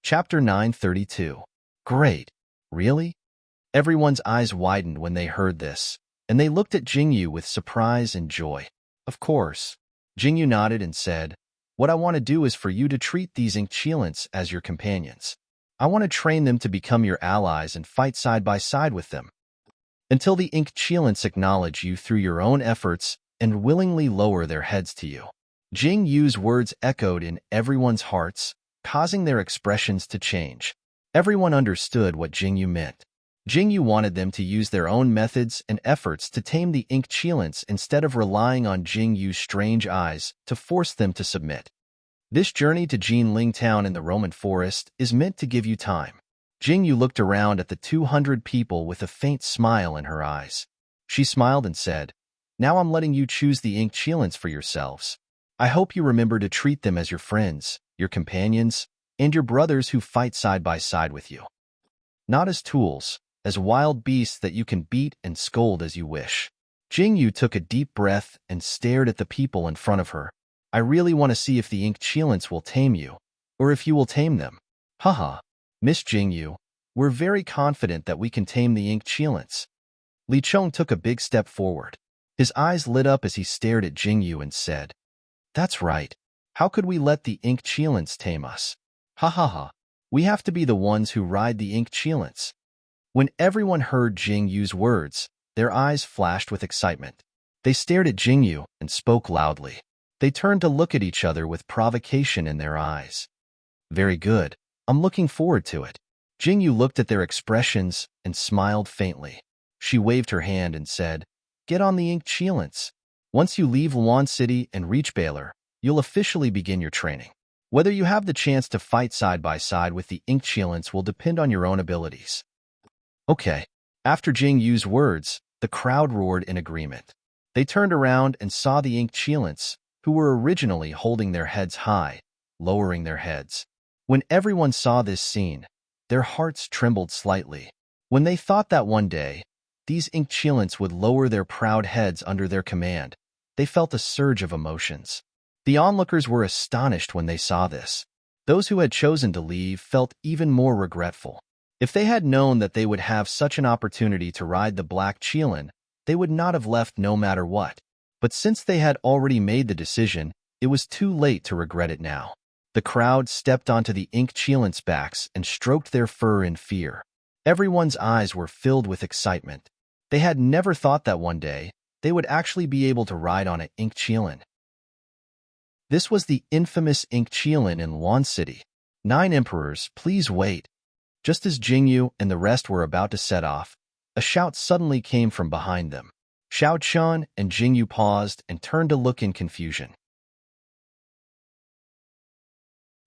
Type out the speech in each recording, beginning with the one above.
Chapter 932. Great. Really? Everyone's eyes widened when they heard this, and they looked at Jingyu with surprise and joy. Of course. Jingyu nodded and said, what I want to do is for you to treat these enchanting as your companions. I want to train them to become your allies and fight side by side with them, until the enchanting acknowledge you through your own efforts and willingly lower their heads to you. Jingyu's words echoed in everyone's hearts, causing their expressions to change. Everyone understood what Jingyu meant. Jingyu wanted them to use their own methods and efforts to tame the enchantings instead of relying on Jingyu's strange eyes to force them to submit. This journey to Jinling Town in the Roman forest is meant to give you time. Jingyu looked around at the 200 people with a faint smile in her eyes. She smiled and said, now I'm letting you choose the enchantings for yourselves. I hope you remember to treat them as your friends, your companions, and your brothers who fight side by side with you. Not as tools, as wild beasts that you can beat and scold as you wish. Jingyu took a deep breath and stared at the people in front of her. I really want to see if the enchantings will tame you, or if you will tame them. Haha, Miss Jingyu, we're very confident that we can tame the enchantings. Li Chong took a big step forward. His eyes lit up as he stared at Jingyu and said, that's right. How could we let the enchantings tame us? Ha ha ha. We have to be the ones who ride the enchantings. When everyone heard Jingyu's words, their eyes flashed with excitement. They stared at Jingyu and spoke loudly. They turned to look at each other with provocation in their eyes. Very good. I'm looking forward to it. Jingyu looked at their expressions and smiled faintly. She waved her hand and said, get on the enchantings. Once you leave Luan City and reach Baylor, you'll officially begin your training. Whether you have the chance to fight side by side with the enchantings will depend on your own abilities. Okay. After Jingyu's words, the crowd roared in agreement. They turned around and saw the enchantings, who were originally holding their heads high, lowering their heads. When everyone saw this scene, their hearts trembled slightly. When they thought that one day, these enchantings would lower their proud heads under their command, they felt a surge of emotions. The onlookers were astonished when they saw this. Those who had chosen to leave felt even more regretful. If they had known that they would have such an opportunity to ride the black Qilin, they would not have left no matter what. But since they had already made the decision, it was too late to regret it now. The crowd stepped onto the enchantings' backs and stroked their fur in fear. Everyone's eyes were filled with excitement. They had never thought that one day, they would actually be able to ride on an enchantling. This was the infamous enchantling in Luan City. 9 emperors, please wait. Just as Jingyu and the rest were about to set off, a shout suddenly came from behind them. Xiao Qian and Jingyu paused and turned to look in confusion.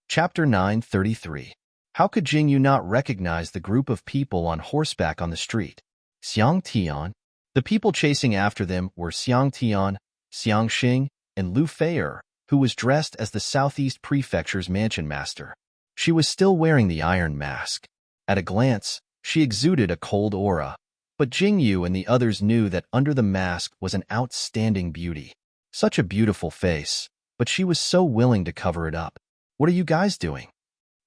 Chapter 933. How could Jingyu not recognize the group of people on horseback on the street? Xiang Tian. The people chasing after them were Xiang Tian, Xiang Xing, and Lu Fei'er, who was dressed as the Southeast Prefecture's mansion master. She was still wearing the iron mask. At a glance, she exuded a cold aura, but Jingyu and the others knew that under the mask was an outstanding beauty. Such a beautiful face, but she was so willing to cover it up. What are you guys doing?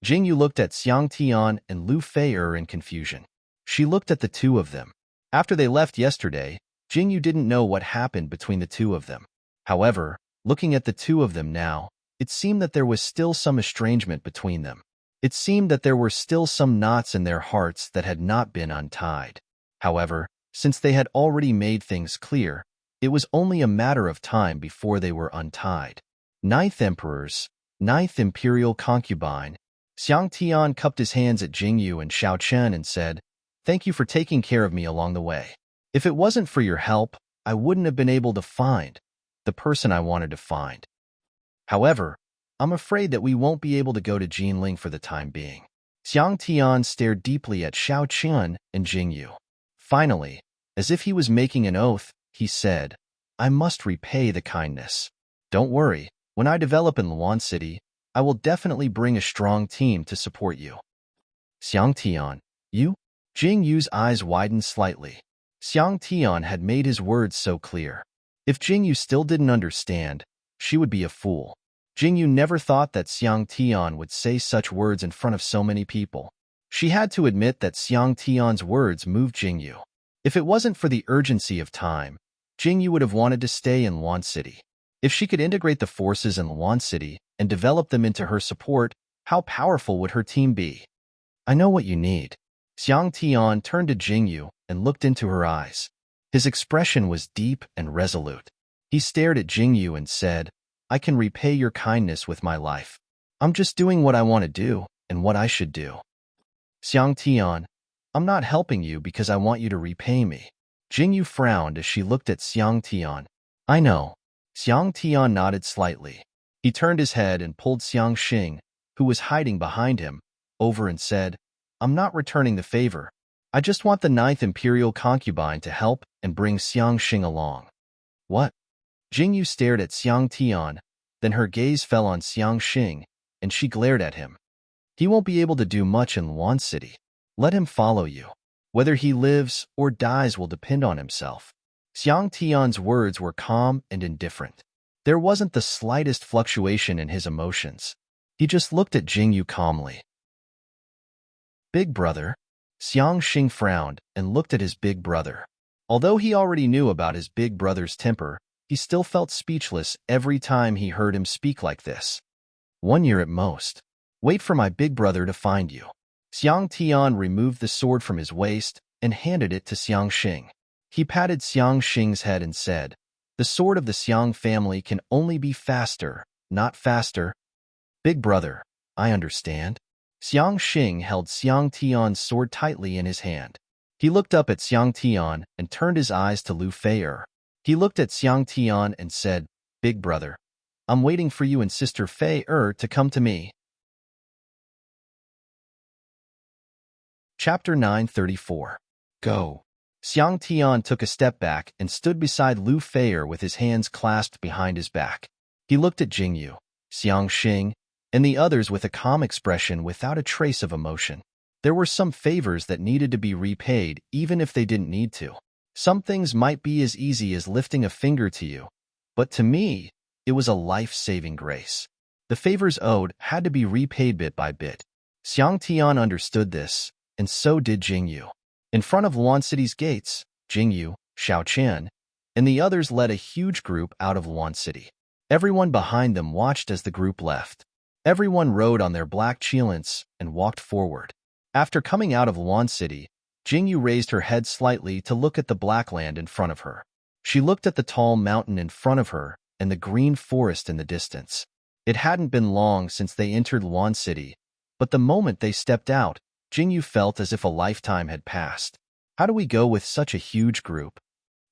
Jingyu looked at Xiang Tian and Lu Fei'er in confusion. She looked at the two of them. After they left yesterday, Jingyu didn't know what happened between the two of them. However, looking at the two of them now, it seemed that there was still some estrangement between them. It seemed that there were still some knots in their hearts that had not been untied. However, since they had already made things clear, it was only a matter of time before they were untied. 9th Emperors, 9th Imperial Concubine. Xiang Tian cupped his hands at Jingyu and Xiao Chen and said, thank you for taking care of me along the way. If it wasn't for your help, I wouldn't have been able to find the person I wanted to find. However, I'm afraid that we won't be able to go to Jinling for the time being. Xiang Tian stared deeply at Xiao Chen and Jingyu. Finally, as if he was making an oath, he said, I must repay the kindness. Don't worry, when I develop in Luan City, I will definitely bring a strong team to support you. Xiang Tian, you? Jingyu's eyes widened slightly. Xiang Tian had made his words so clear. If Jingyu still didn't understand, she would be a fool. Jingyu never thought that Xiang Tian would say such words in front of so many people. She had to admit that Xiang Tian's words moved Jingyu. If it wasn't for the urgency of time, Jingyu would have wanted to stay in Luan City. If she could integrate the forces in Luan City and develop them into her support, how powerful would her team be? I know what you need. Xiang Tian turned to Jingyu and looked into her eyes. His expression was deep and resolute. He stared at Jingyu and said, I can repay your kindness with my life. I'm just doing what I want to do and what I should do. Xiang Tian, I'm not helping you because I want you to repay me. Jingyu frowned as she looked at Xiang Tian. I know. Xiang Tian nodded slightly. He turned his head and pulled Xiang Xing, who was hiding behind him, over and said, I'm not returning the favor. I just want the 9th Imperial concubine to help and bring Xiang Xing along. What? Jingyu stared at Xiang Tian, then her gaze fell on Xiang Xing, and she glared at him. He won't be able to do much in Luan City. Let him follow you. Whether he lives or dies will depend on himself. Xiang Tian's words were calm and indifferent. There wasn't the slightest fluctuation in his emotions. He just looked at Jingyu calmly. Big brother. Xiang Xing frowned and looked at his big brother. Although he already knew about his big brother's temper, he still felt speechless every time he heard him speak like this. 1 year at most. Wait for my big brother to find you. Xiang Tian removed the sword from his waist and handed it to Xiang Xing. He patted Xiang Xing's head and said, the sword of the Xiang family can only be faster, not faster. Big brother, I understand. Xiang Xing held Xiang Tian's sword tightly in his hand. He looked up at Xiang Tian and turned his eyes to Lu Fei'er. He looked at Xiang Tian and said, Big brother, I'm waiting for you and Sister Fei'er to come to me. Chapter 934. Go. Xiang Tian took a step back and stood beside Lu Fei'er with his hands clasped behind his back. He looked at Jingyu, Xiang Xing, and the others with a calm expression without a trace of emotion. There were some favors that needed to be repaid even if they didn't need to. Some things might be as easy as lifting a finger to you, but to me, it was a life-saving grace. The favors owed had to be repaid bit by bit. Xiang Tian understood this, and so did Jingyu. In front of Luan City's gates, Jingyu, Xiao Qian, and the others led a huge group out of Luan City. Everyone behind them watched as the group left. Everyone rode on their black cheelants and walked forward. After coming out of Luan City, Jingyu raised her head slightly to look at the black land in front of her. She looked at the tall mountain in front of her and the green forest in the distance. It hadn't been long since they entered Luan City, but the moment they stepped out, Jingyu felt as if a lifetime had passed. How do we go with such a huge group?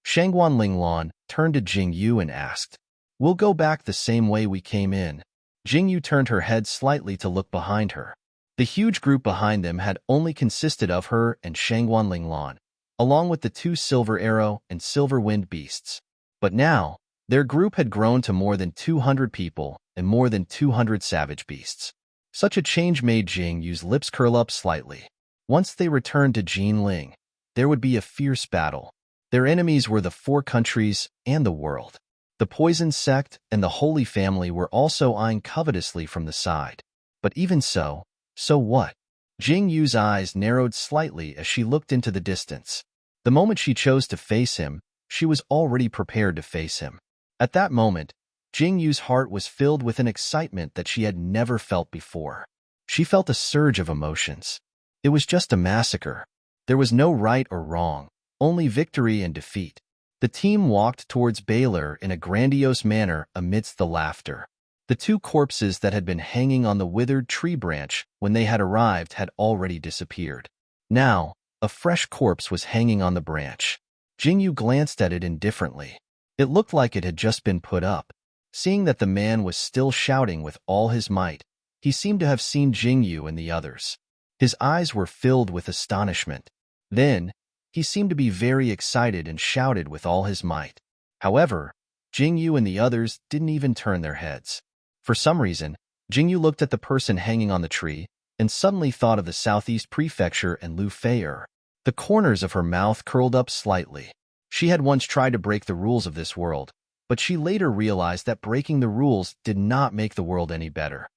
Shangguan Linglan turned to Jingyu and asked, We'll go back the same way we came in. Jingyu turned her head slightly to look behind her. The huge group behind them had only consisted of her and Shangguan Linglan, along with the 2 Silver Arrow and Silver Wind beasts. But now, their group had grown to more than 200 people and more than 200 savage beasts. Such a change made Jingyu's lips curl up slightly. Once they returned to Jinling, there would be a fierce battle. Their enemies were the 4 countries and the world. The Poison Sect and the Holy Family were also eyeing covetously from the side. But even so what? Jingyu's eyes narrowed slightly as she looked into the distance. The moment she chose to face him, she was already prepared to face him. At that moment, Jingyu's heart was filled with an excitement that she had never felt before. She felt a surge of emotions. It was just a massacre. There was no right or wrong, only victory and defeat. The team walked towards Baylor in a grandiose manner amidst the laughter. The 2 corpses that had been hanging on the withered tree branch when they had arrived had already disappeared. Now, a fresh corpse was hanging on the branch. Jingyu glanced at it indifferently. It looked like it had just been put up. Seeing that the man was still shouting with all his might, he seemed to have seen Jingyu and the others. His eyes were filled with astonishment. Then, he seemed to be very excited and shouted with all his might. However, Jingyu and the others didn't even turn their heads. For some reason, Jingyu looked at the person hanging on the tree and suddenly thought of the Southeast Prefecture and Lu Fei'er. The corners of her mouth curled up slightly. She had once tried to break the rules of this world, but she later realized that breaking the rules did not make the world any better.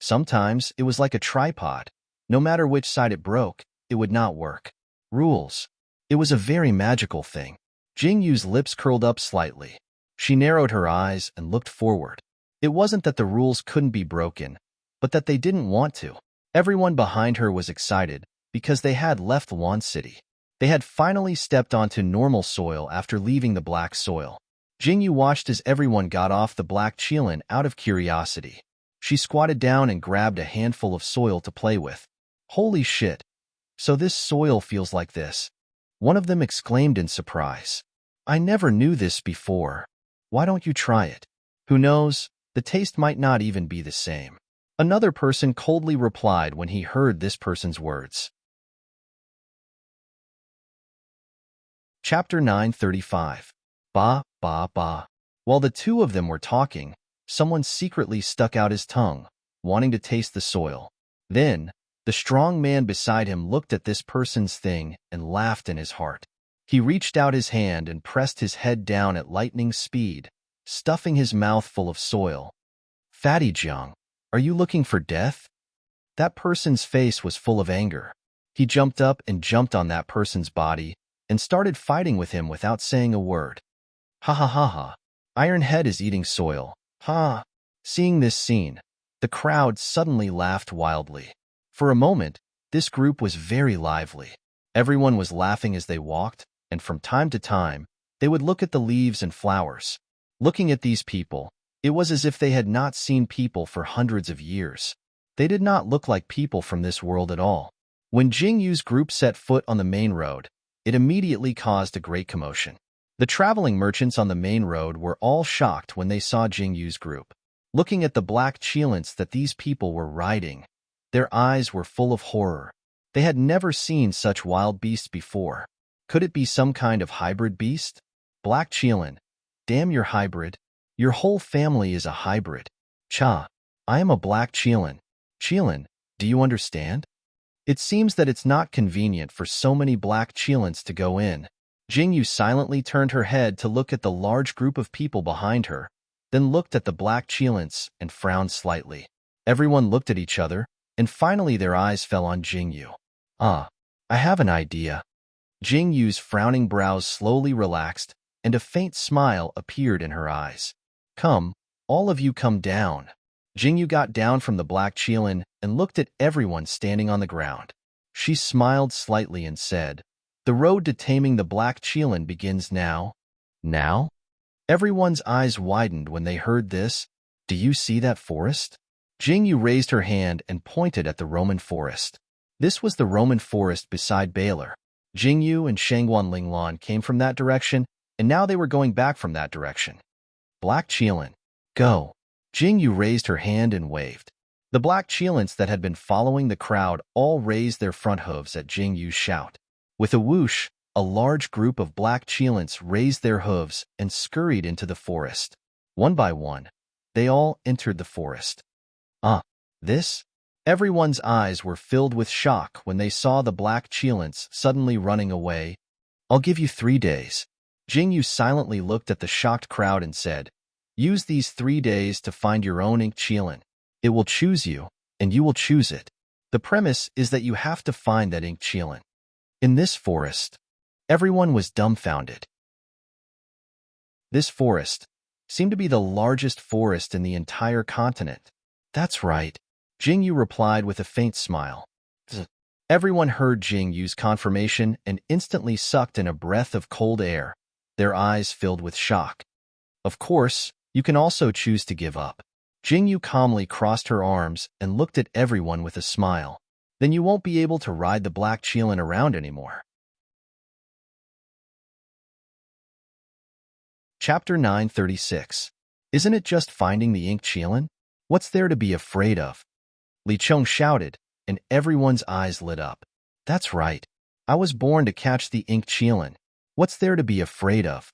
Sometimes it was like a tripod. No matter which side it broke, it would not work. Rules. It was a very magical thing. Jingyu's lips curled up slightly. She narrowed her eyes and looked forward. It wasn't that the rules couldn't be broken, but that they didn't want to. Everyone behind her was excited because they had left Wand City. They had finally stepped onto normal soil after leaving the black soil. Jingyu watched as everyone got off the black Qilin out of curiosity. She squatted down and grabbed a handful of soil to play with. Holy shit! So this soil feels like this. One of them exclaimed in surprise. I never knew this before. Why don't you try it? Who knows, the taste might not even be the same. Another person coldly replied when he heard this person's words. Chapter 935. Ba, ba, ba. While the two of them were talking, someone secretly stuck out his tongue, wanting to taste the soil. Then, the strong man beside him looked at this person's thing and laughed in his heart. He reached out his hand and pressed his head down at lightning speed, stuffing his mouth full of soil. Fatty Jiang, are you looking for death? That person's face was full of anger. He jumped up and jumped on that person's body and started fighting with him without saying a word. Ha ha ha ha. Iron Head is eating soil. Ha! Seeing this scene, the crowd suddenly laughed wildly. For a moment, this group was very lively. Everyone was laughing as they walked, and from time to time, they would look at the leaves and flowers. Looking at these people, it was as if they had not seen people for hundreds of years. They did not look like people from this world at all. When Jingyu's group set foot on the main road, it immediately caused a great commotion. The traveling merchants on the main road were all shocked when they saw Jingyu's group. Looking at the black Qilins that these people were riding, their eyes were full of horror. They had never seen such wild beasts before. Could it be some kind of hybrid beast? Black Qilin, damn your hybrid. Your whole family is a hybrid. Cha, I am a black Qilin. Qilin, do you understand? It seems that it's not convenient for so many black Qilins to go in. Jingyu silently turned her head to look at the large group of people behind her, then looked at the black Qilins and frowned slightly. Everyone looked at each other, and finally their eyes fell on Jingyu. I have an idea. Jingyu's frowning brows slowly relaxed, and a faint smile appeared in her eyes. Come, all of you come down. Jingyu got down from the black Qilin and looked at everyone standing on the ground. She smiled slightly and said, The road to taming the black Qilin begins now. Now? Everyone's eyes widened when they heard this. Do you see that forest? Jingyu raised her hand and pointed at the Roman forest. This was the Roman forest beside Baylor. Jingyu and Shangguan Linglan came from that direction, and now they were going back from that direction. Black Qilin, go. Jingyu raised her hand and waved. The black Qilins that had been following the crowd all raised their front hooves at Jingyu's shout. With a whoosh, a large group of black Qilins raised their hooves and scurried into the forest. One by one, they all entered the forest. This? Everyone's eyes were filled with shock when they saw the black Qilins suddenly running away. I'll give you 3 days. Jingyu silently looked at the shocked crowd and said, Use these 3 days to find your own ink Qilin. It will choose you, and you will choose it. The premise is that you have to find that ink Qilin. In this forest, everyone was dumbfounded. This forest seemed to be the largest forest in the entire continent. That's right, Jingyu replied with a faint smile. Everyone heard Jingyu's confirmation and instantly sucked in a breath of cold air, their eyes filled with shock. Of course, you can also choose to give up. Jingyu calmly crossed her arms and looked at everyone with a smile. Then you won't be able to ride the black Qilin around anymore. Chapter 936. Isn't it just finding the ink Qilin? What's there to be afraid of? Li Cheng shouted, and everyone's eyes lit up. That's right. I was born to catch the ink Qilin. What's there to be afraid of?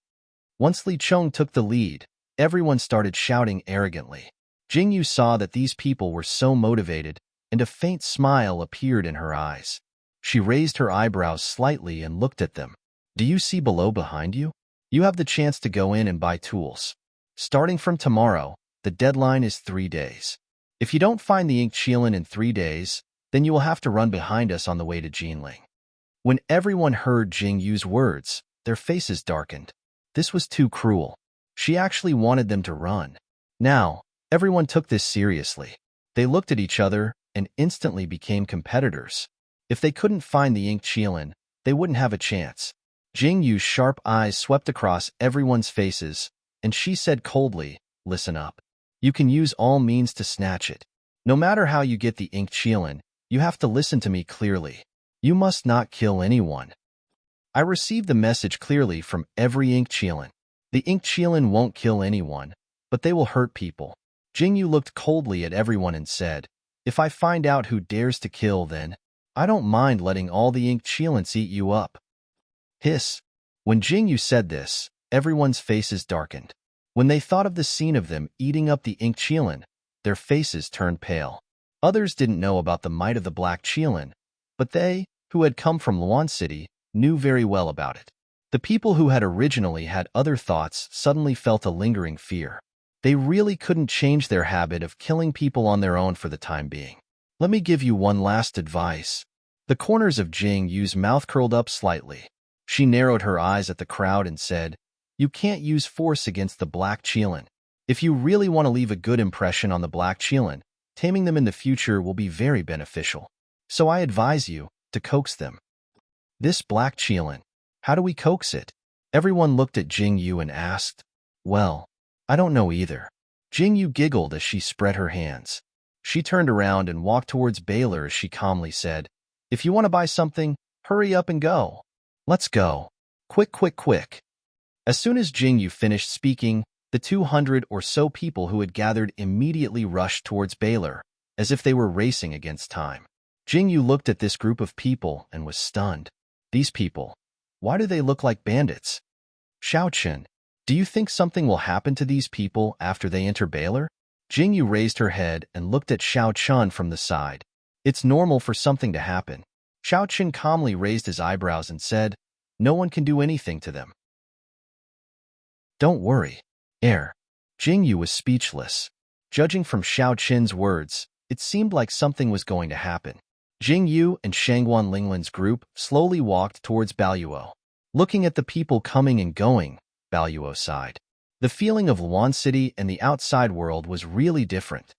Once Li Cheng took the lead, everyone started shouting arrogantly. Jingyu saw that these people were so motivated, and a faint smile appeared in her eyes. She raised her eyebrows slightly and looked at them. Do you see below behind you? You have the chance to go in and buy tools. Starting from tomorrow, the deadline is 3 days. If you don't find the ink Qilin in 3 days, then you will have to run behind us on the way to Jinling. When everyone heard Jing Yu's words, their faces darkened. This was too cruel. She actually wanted them to run. Now, everyone took this seriously. They looked at each other and instantly became competitors. If they couldn't find the ink Qilin, they wouldn't have a chance. Jing Yu's sharp eyes swept across everyone's faces, and she said coldly, "Listen up. You can use all means to snatch it. No matter how you get the ink Qilin, you have to listen to me clearly. You must not kill anyone." I received the message clearly from every ink Qilin. The ink Qilin won't kill anyone, but they will hurt people. Jing Yu looked coldly at everyone and said, "If I find out who dares to kill, then I don't mind letting all the ink Qilins eat you up." Hiss. When Jing Yu said this, everyone's faces darkened. When they thought of the scene of them eating up the ink Qilin, their faces turned pale. Others didn't know about the might of the black Qilin, but they, who had come from Luan City, knew very well about it. The people who had originally had other thoughts suddenly felt a lingering fear. They really couldn't change their habit of killing people on their own for the time being. Let me give you one last advice. The corners of Jing Yu's mouth curled up slightly. She narrowed her eyes at the crowd and said, "You can't use force against the black Qilin. If you really want to leave a good impression on the black Qilin, taming them in the future will be very beneficial. So I advise you to coax them." This black Qilin, how do we coax it? Everyone looked at Jing Yu and asked. "Well, I don't know either." Jing Yu giggled as she spread her hands. She turned around and walked towards Baylor as she calmly said, "If you want to buy something, hurry up and go. Let's go. Quick, quick, quick." As soon as Jing Yu finished speaking, the 200 or so people who had gathered immediately rushed towards Baylor, as if they were racing against time. Jing Yu looked at this group of people and was stunned. These people, why do they look like bandits? Xiao Chen, do you think something will happen to these people after they enter Baylor? Jing Yu raised her head and looked at Xiao Chen from the side. It's normal for something to happen. Xiao Chen calmly raised his eyebrows and said, "No one can do anything to them." Don't worry. Jing Yu was speechless. Judging from Xiao Chen's words, it seemed like something was going to happen. Jing Yu and Shangguan Linglan's group slowly walked towards Baluo. Looking at the people coming and going, Baluo sighed. The feeling of Luan City and the outside world was really different.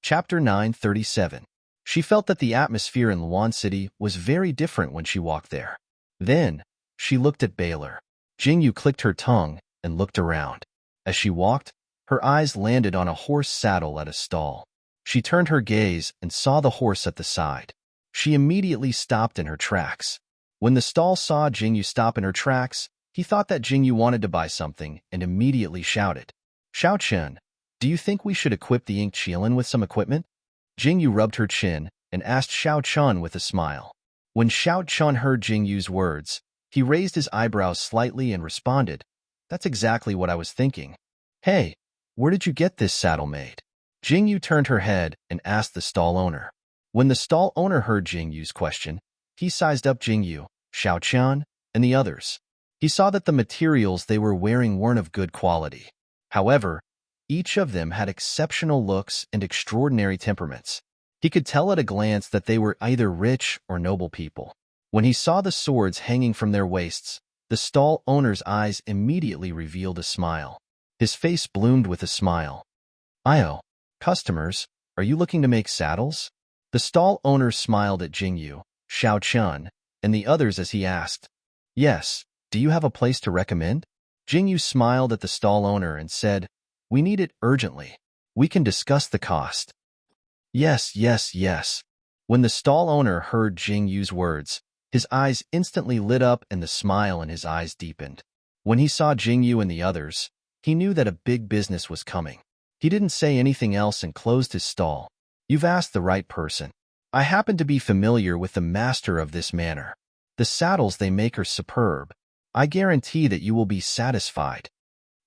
Chapter 937. She felt that the atmosphere in Luan City was very different when she walked there. Then, she looked at Baylor. Jing Yu clicked her tongue and looked around. As she walked, her eyes landed on a horse saddle at a stall. She turned her gaze and saw the horse at the side. She immediately stopped in her tracks. When the stall saw Jing Yu stop in her tracks, he thought that Jing Yu wanted to buy something and immediately shouted, "Xiao Chen, do you think we should equip the ink Qilin with some equipment?" Jing Yu rubbed her chin and asked Xiao Chen with a smile. When Xiao Chen heard Jing Yu's words, he raised his eyebrows slightly and responded, "That's exactly what I was thinking. Hey, where did you get this saddle made?" Jing Yu turned her head and asked the stall owner. When the stall owner heard Jing Yu's question, he sized up Jing Yu, Xiao Chen, and the others. He saw that the materials they were wearing weren't of good quality. However, each of them had exceptional looks and extraordinary temperaments. He could tell at a glance that they were either rich or noble people. When he saw the swords hanging from their waists, the stall owner's eyes immediately revealed a smile. His face bloomed with a smile. "Io, customers, are you looking to make saddles?" The stall owner smiled at Jing Yu, Xiao Chen, and the others as he asked, "Yes, do you have a place to recommend?" Jing Yu smiled at the stall owner and said, "We need it urgently. We can discuss the cost." Yes, yes, yes. When the stall owner heard Jing Yu's words, his eyes instantly lit up and the smile in his eyes deepened. When he saw Jing Yu and the others, he knew that a big business was coming. He didn't say anything else and closed his stall. "You've asked the right person. I happen to be familiar with the master of this manor. The saddles they make are superb. I guarantee that you will be satisfied."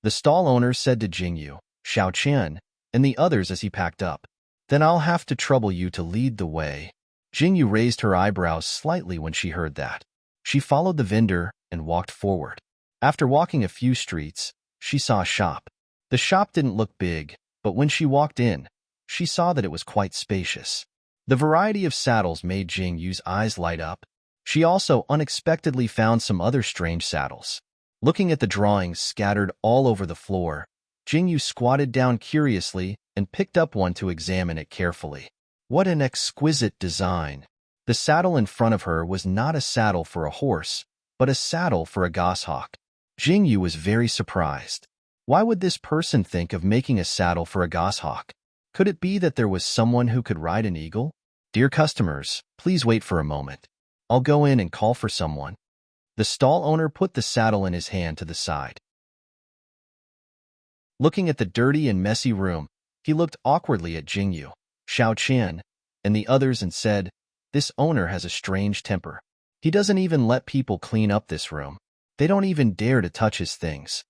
The stall owner said to Jing Yu, Xiao Chen, and the others as he packed up, "Then I'll have to trouble you to lead the way." Jing Yu raised her eyebrows slightly when she heard that. She followed the vendor and walked forward. After walking a few streets, she saw a shop. The shop didn't look big, but when she walked in, she saw that it was quite spacious. The variety of saddles made Jingyu's eyes light up. She also unexpectedly found some other strange saddles. Looking at the drawings scattered all over the floor, Jingyu squatted down curiously and picked up one to examine it carefully. What an exquisite design! The saddle in front of her was not a saddle for a horse, but a saddle for a goshawk. Jingyu was very surprised. Why would this person think of making a saddle for a goshawk? Could it be that there was someone who could ride an eagle? Dear customers, please wait for a moment. I'll go in and call for someone. The stall owner put the saddle in his hand to the side. Looking at the dirty and messy room, he looked awkwardly at Jingyu, Xiaoqian, and the others and said, "This owner has a strange temper. He doesn't even let people clean up this room. They don't even dare to touch his things."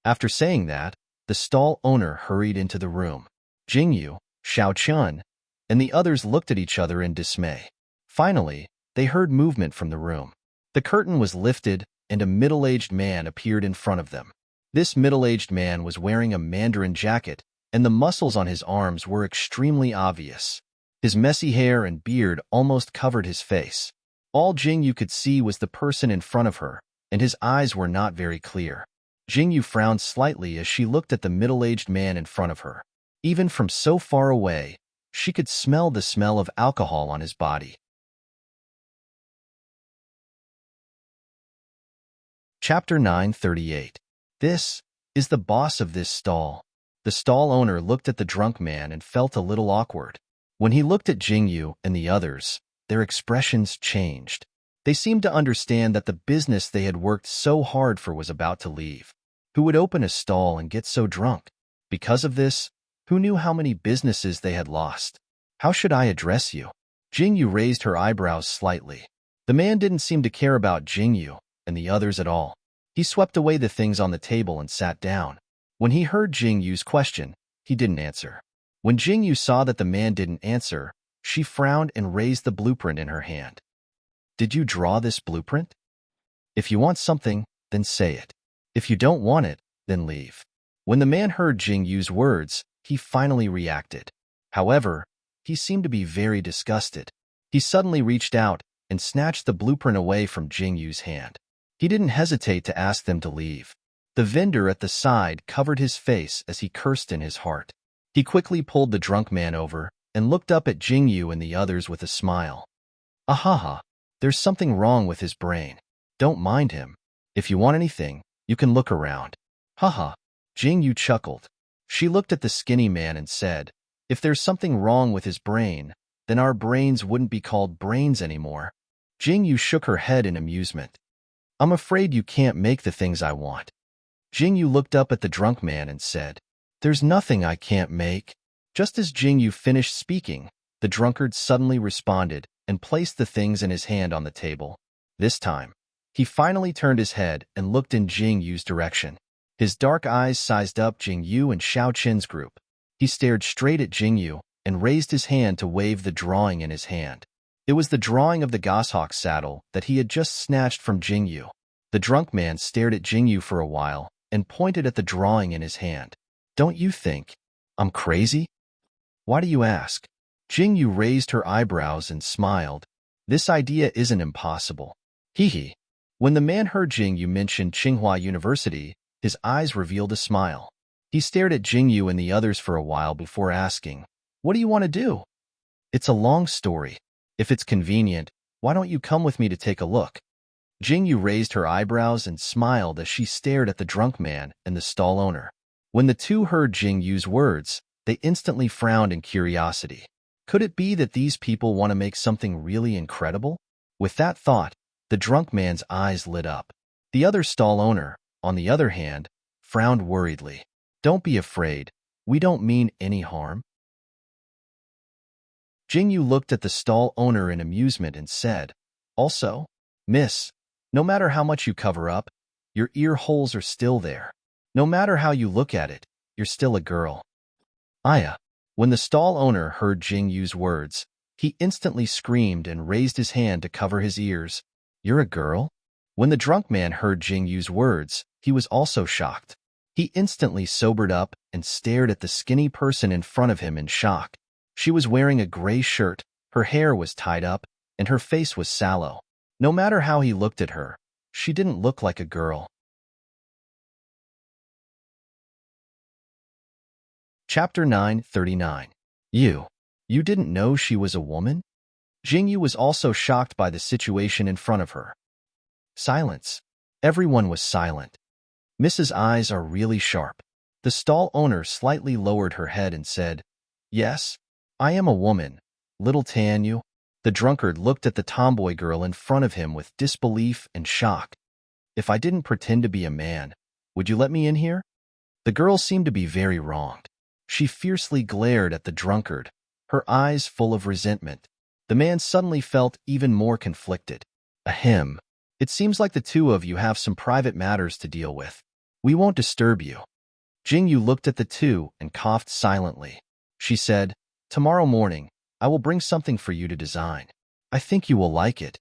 After saying that, the stall owner hurried into the room. Jingyu, Xiaoqian, and the others looked at each other in dismay. Finally, they heard movement from the room. The curtain was lifted, and a middle-aged man appeared in front of them. This middle-aged man was wearing a mandarin jacket, and the muscles on his arms were extremely obvious. His messy hair and beard almost covered his face. All Jingyu could see was the person in front of her, and his eyes were not very clear. Jingyu frowned slightly as she looked at the middle-aged man in front of her. Even from so far away, she could smell the smell of alcohol on his body. Chapter 938. This is the boss of this stall. The stall owner looked at the drunk man and felt a little awkward. When he looked at Jingyu and the others, their expressions changed. They seemed to understand that the business they had worked so hard for was about to leave. Who would open a stall and get so drunk? Because of this, who knew how many businesses they had lost? How should I address you? Jingyu raised her eyebrows slightly. The man didn't seem to care about Jingyu and the others at all. He swept away the things on the table and sat down. When he heard Jingyu's question, he didn't answer. When Jingyu saw that the man didn't answer, she frowned and raised the blueprint in her hand. Did you draw this blueprint? If you want something, then say it. If you don't want it, then leave. When the man heard Jingyu's words, he finally reacted. However, he seemed to be very disgusted. He suddenly reached out and snatched the blueprint away from Jingyu's hand. He didn't hesitate to ask them to leave. The vendor at the side covered his face as he cursed in his heart. He quickly pulled the drunk man over and looked up at Jingyu and the others with a smile. Ahaha, there's something wrong with his brain. Don't mind him. If you want anything, you can look around. Haha. Jingyu chuckled. She looked at the skinny man and said, if there's something wrong with his brain, then our brains wouldn't be called brains anymore. Jingyu shook her head in amusement. I'm afraid you can't make the things I want. Jingyu looked up at the drunk man and said, there's nothing I can't make. Just as Jingyu finished speaking, the drunkard suddenly responded and placed the things in his hand on the table. This time, he finally turned his head and looked in Jingyu's direction. His dark eyes sized up Jingyu and Xiaoqin's group. He stared straight at Jingyu and raised his hand to wave the drawing in his hand. It was the drawing of the goshawk saddle that he had just snatched from Jingyu. The drunk man stared at Jingyu for a while and pointed at the drawing in his hand. Don't you think I'm crazy? Why do you ask? Jingyu raised her eyebrows and smiled. This idea isn't impossible. Hee. When the man heard Jingyu mention Tsinghua University, his eyes revealed a smile. He stared at Jingyu and the others for a while before asking, what do you want to do? It's a long story. If it's convenient, why don't you come with me to take a look? Jingyu raised her eyebrows and smiled as she stared at the drunk man and the stall owner. When the two heard Jingyu's words, they instantly frowned in curiosity. Could it be that these people want to make something really incredible? With that thought, the drunk man's eyes lit up. The other stall owner, on the other hand, frowned worriedly. Don't be afraid. We don't mean any harm. Jingyu looked at the stall owner in amusement and said, also, Miss, no matter how much you cover up, your ear holes are still there. No matter how you look at it, you're still a girl. Aya. When the stall owner heard Jingyu's words, he instantly screamed and raised his hand to cover his ears. You're a girl? When the drunk man heard Jingyu's words, he was also shocked. He instantly sobered up and stared at the skinny person in front of him in shock. She was wearing a gray shirt, her hair was tied up, and her face was sallow. No matter how he looked at her, she didn't look like a girl. Chapter 939. You didn't know she was a woman? Jingyu was also shocked by the situation in front of her. Silence. Everyone was silent. Mrs. Eyes are really sharp. The stall owner slightly lowered her head and said, Yes, I am a woman. Little Tanyu. The drunkard looked at the tomboy girl in front of him with disbelief and shock. If I didn't pretend to be a man, would you let me in here? The girl seemed to be very wronged. She fiercely glared at the drunkard, her eyes full of resentment. The man suddenly felt even more conflicted. Ahem. It seems like the two of you have some private matters to deal with. We won't disturb you. Jingyu looked at the two and coughed silently. She said, Tomorrow morning, I will bring something for you to design. I think you will like it.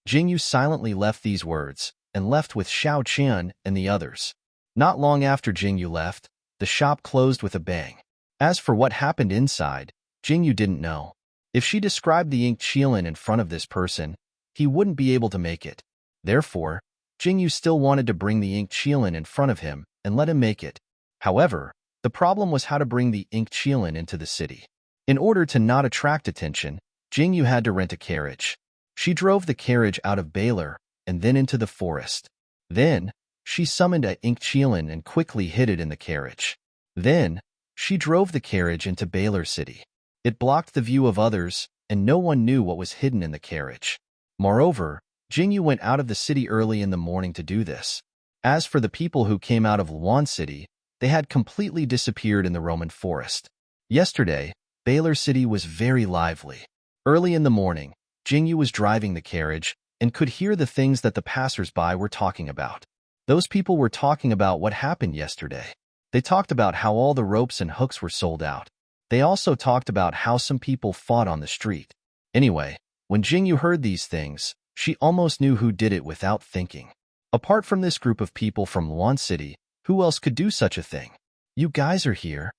Jingyu silently left these words and left with Xiao Qian and the others. Not long after Jingyu left, the shop closed with a bang. As for what happened inside, Jingyu didn't know. If she described the ink Qilin in front of this person, he wouldn't be able to make it. Therefore, Jingyu still wanted to bring the ink Qilin in front of him and let him make it. However, the problem was how to bring the ink Qilin into the city. In order to not attract attention, Jingyu had to rent a carriage. She drove the carriage out of Baylor and then into the forest. Then, she summoned a ink Qilin and quickly hid it in the carriage. Then, she drove the carriage into Baylor City. It blocked the view of others, and no one knew what was hidden in the carriage. Moreover, Jingyu went out of the city early in the morning to do this. As for the people who came out of Luan City, they had completely disappeared in the Roman forest. Yesterday, Baylor City was very lively. Early in the morning, Jingyu was driving the carriage and could hear the things that the passers-by were talking about. Those people were talking about what happened yesterday. They talked about how all the ropes and hooks were sold out. They also talked about how some people fought on the street. Anyway, when Jingyu heard these things, she almost knew who did it without thinking. Apart from this group of people from Luan City, who else could do such a thing? You guys are here.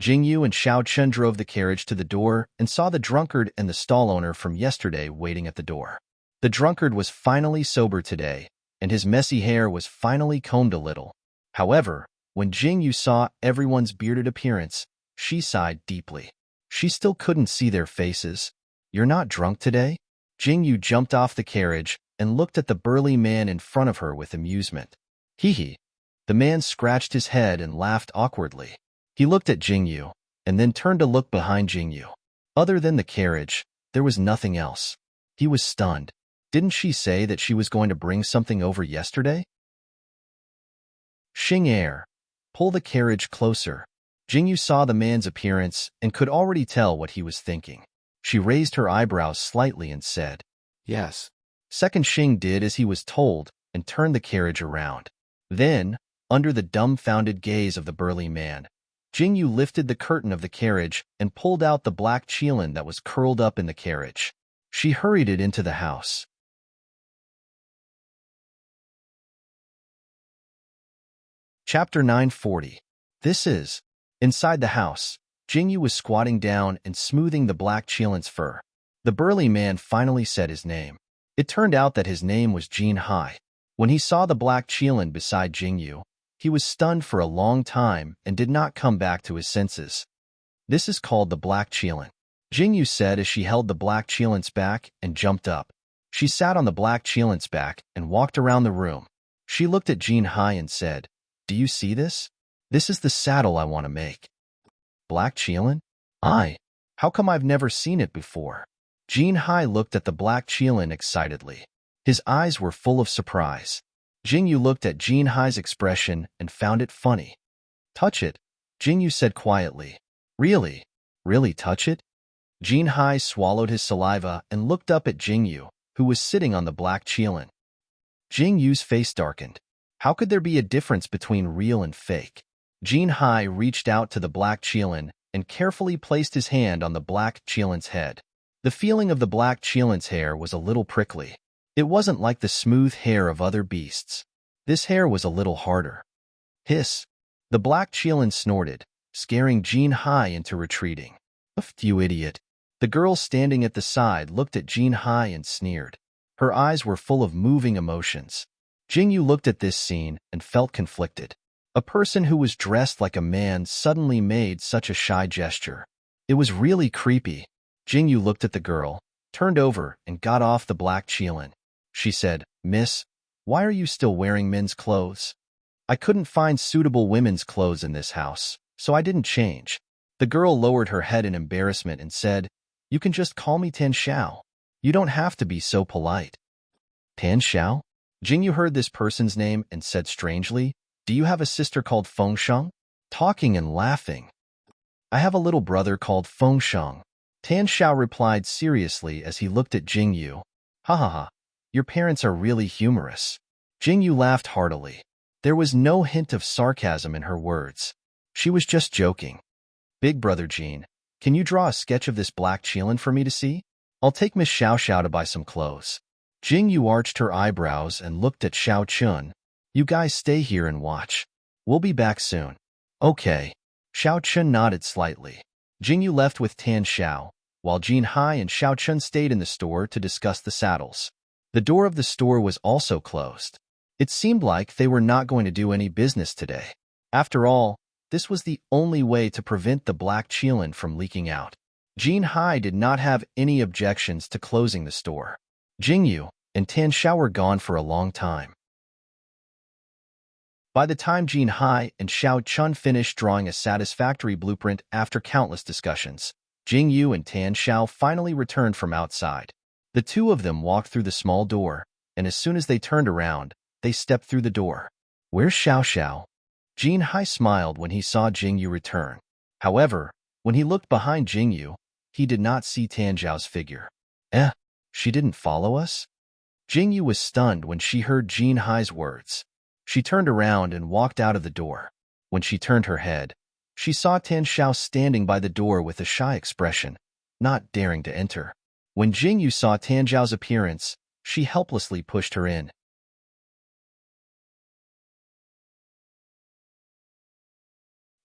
Jingyu and Xiao Chen drove the carriage to the door and saw the drunkard and the stall owner from yesterday waiting at the door. The drunkard was finally sober today, and his messy hair was finally combed a little. However, when Jingyu saw everyone's bearded appearance, she sighed deeply. She still couldn't see their faces. You're not drunk today? Jingyu jumped off the carriage and looked at the burly man in front of her with amusement. Hee hee. The man scratched his head and laughed awkwardly. He looked at Jingyu, and then turned to look behind Jingyu. Other than the carriage, there was nothing else. He was stunned. Didn't she say that she was going to bring something over yesterday? Xing Air. Pull the carriage closer. Jingyu saw the man's appearance and could already tell what he was thinking. She raised her eyebrows slightly and said, Yes. Second Xing did as he was told and turned the carriage around. Then, under the dumbfounded gaze of the burly man, Jingyu lifted the curtain of the carriage and pulled out the black Qilin that was curled up in the carriage. She hurried it into the house. Chapter 940. This is. Inside the house, Jingyu was squatting down and smoothing the black Qilin's fur. The burly man finally said his name. It turned out that his name was Jin Hai. When he saw the black Qilin beside Jingyu, he was stunned for a long time and did not come back to his senses. This is called the black Qilin, Jingyu said as she held the black Qilin's back and jumped up. She sat on the black Qilin's back and walked around the room. She looked at Jin Hai and said, Do you see this? This is the saddle I want to make. Black Qilin? How come I've never seen it before? Jin Hai looked at the black Qilin excitedly. His eyes were full of surprise. Jingyu looked at Jin Hai's expression and found it funny. Touch it, Jingyu said quietly. Really? Really touch it? Jin Hai swallowed his saliva and looked up at Jingyu, who was sitting on the black Qilin. Jingyu's face darkened. How could there be a difference between real and fake? Jin Hai reached out to the black Qilin and carefully placed his hand on the black Qilin's head. The feeling of the black Qilin's hair was a little prickly. It wasn't like the smooth hair of other beasts. This hair was a little harder. Hiss! The black Qilin snorted, scaring Jin Hai into retreating. You idiot. The girl standing at the side looked at Jin Hai and sneered. Her eyes were full of moving emotions. Jingyu looked at this scene and felt conflicted. A person who was dressed like a man suddenly made such a shy gesture. It was really creepy. Jingyu looked at the girl, turned over, and got off the black Qilin. She said, "Miss, why are you still wearing men's clothes?" "I couldn't find suitable women's clothes in this house, so I didn't change." The girl lowered her head in embarrassment and said, "You can just call me Tan Xiao. You don't have to be so polite." Tan Xiao? Jingyu heard this person's name and said strangely, "Do you have a sister called Fengsheng?" Talking and laughing. "I have a little brother called Fengsheng." Tan Xiao replied seriously as he looked at Jingyu. "Ha ha ha, your parents are really humorous." Jingyu laughed heartily. There was no hint of sarcasm in her words. She was just joking. "Big brother Jin, can you draw a sketch of this black Qilin for me to see? I'll take Miss Xiao Xiao to buy some clothes." Jingyu arched her eyebrows and looked at Xiao Chun. "You guys stay here and watch. We'll be back soon." "Okay." Xiao Chun nodded slightly. Jingyu left with Tan Xiao, while Jin Hai and Xiao Chun stayed in the store to discuss the saddles. The door of the store was also closed. It seemed like they were not going to do any business today. After all, this was the only way to prevent the black Qilin from leaking out. Jin Hai did not have any objections to closing the store. Jingyu and Tan Xiao were gone for a long time. By the time Jin Hai and Xiao Chun finished drawing a satisfactory blueprint after countless discussions, Jingyu and Tan Xiao finally returned from outside. The two of them walked through the small door, and as soon as they turned around, they stepped through the door. "Where's Xiao Xiao?" Jin Hai smiled when he saw Jingyu return. However, when he looked behind Jingyu, he did not see Tan Xiao's figure. She didn't follow us? Jingyu was stunned when she heard Jin Hai's words. She turned around and walked out of the door. When she turned her head, she saw Tan Xiao standing by the door with a shy expression, not daring to enter. When Jingyu saw Tan Xiao's appearance, she helplessly pushed her in.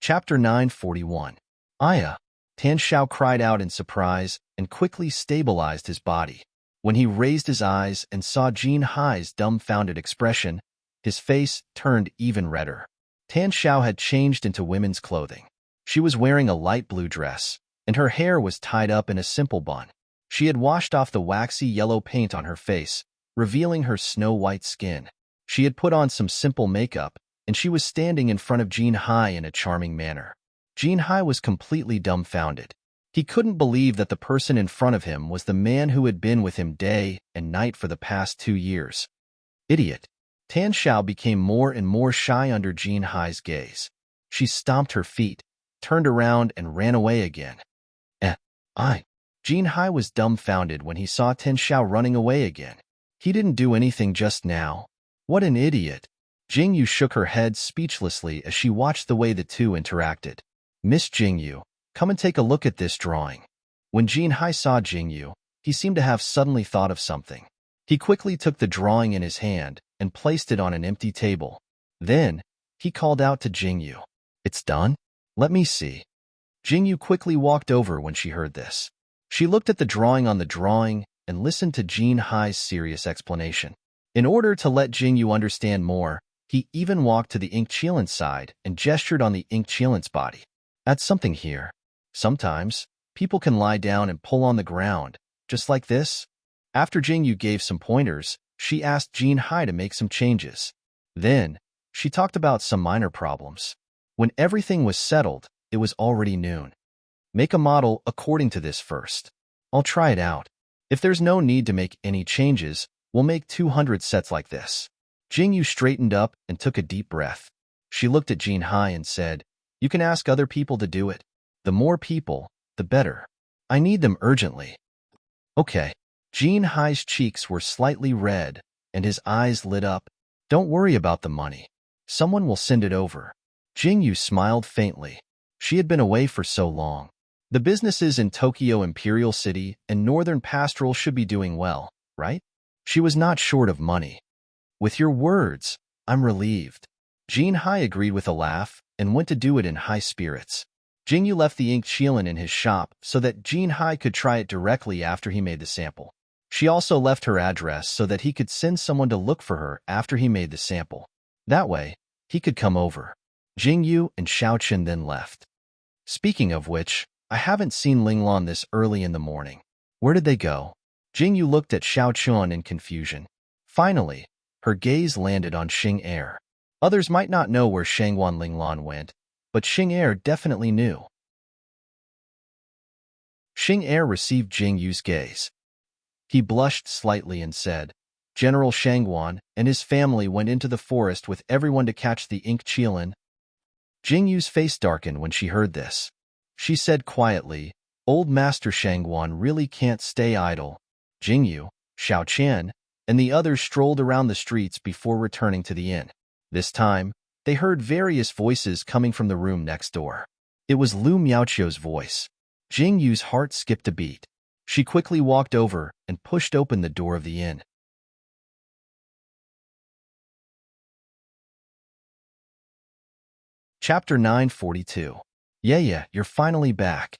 Chapter 941. Aya. Tan Xiao cried out in surprise and quickly stabilized his body. When he raised his eyes and saw Jin Hai's dumbfounded expression, his face turned even redder. Tan Xiao had changed into women's clothing. She was wearing a light blue dress, and her hair was tied up in a simple bun. She had washed off the waxy yellow paint on her face, revealing her snow-white skin. She had put on some simple makeup, and she was standing in front of Jin Hai in a charming manner. Jin Hai was completely dumbfounded. He couldn't believe that the person in front of him was the man who had been with him day and night for the past 2 years. Idiot. Tan Xiao became more and more shy under Jin Hai's gaze. She stomped her feet, turned around, and ran away again. Jin Hai was dumbfounded when he saw Tan Xiao running away again. He didn't do anything just now. What an idiot. Jingyu shook her head speechlessly as she watched the way the two interacted. "Miss Jingyu, come and take a look at this drawing." When Jin Hai saw Jingyu, he seemed to have suddenly thought of something. He quickly took the drawing in his hand and placed it on an empty table. Then, he called out to Jingyu. "It's done? Let me see." Jingyu quickly walked over when she heard this. She looked at the drawing on the drawing and listened to Jin Hai's serious explanation. In order to let Jingyu understand more, he even walked to the ink Qilin's side and gestured on the ink Qilin's body. "Add something here. Sometimes, people can lie down and pull on the ground, just like this." After Jingyu gave some pointers, she asked Jin Hai to make some changes. Then, she talked about some minor problems. When everything was settled, it was already noon. "Make a model according to this first. I'll try it out. If there's no need to make any changes, we'll make 200 sets like this." Jingyu straightened up and took a deep breath. She looked at Jin Hai and said, "You can ask other people to do it. The more people, the better. I need them urgently." "Okay." Jin Hai's cheeks were slightly red, and his eyes lit up. "Don't worry about the money. Someone will send it over." Jingyu smiled faintly. She had been away for so long. The businesses in Tokyo Imperial City and Northern Pastoral should be doing well, right? She was not short of money. With your words, I'm relieved. Jin Hai agreed with a laugh and went to do it in high spirits. Jingyu left the ink Qilin in his shop so that Jin Hai could try it directly after he made the sample. She also left her address so that he could send someone to look for her after he made the sample. That way, he could come over. Jingyu and Xiaoqun then left. Speaking of which, I haven't seen Linglan this early in the morning. Where did they go? Jingyu looked at Xiaoqun in confusion. Finally, her gaze landed on Xing Er. Others might not know where Shangwan Linglan went, but Xing Er definitely knew. Xing Er received Jingyu's gaze. He blushed slightly and said, General Shangwan and his family went into the forest with everyone to catch the ink Qilin. Jingyu's face darkened when she heard this. She said quietly, Old Master Shangwan really can't stay idle. Jingyu, Xiaoqian, and the others strolled around the streets before returning to the inn. This time, they heard various voices coming from the room next door. It was Lu Miaoqiu's voice. Jingyu's heart skipped a beat. She quickly walked over and pushed open the door of the inn. Chapter 942. Yeah, you're finally back.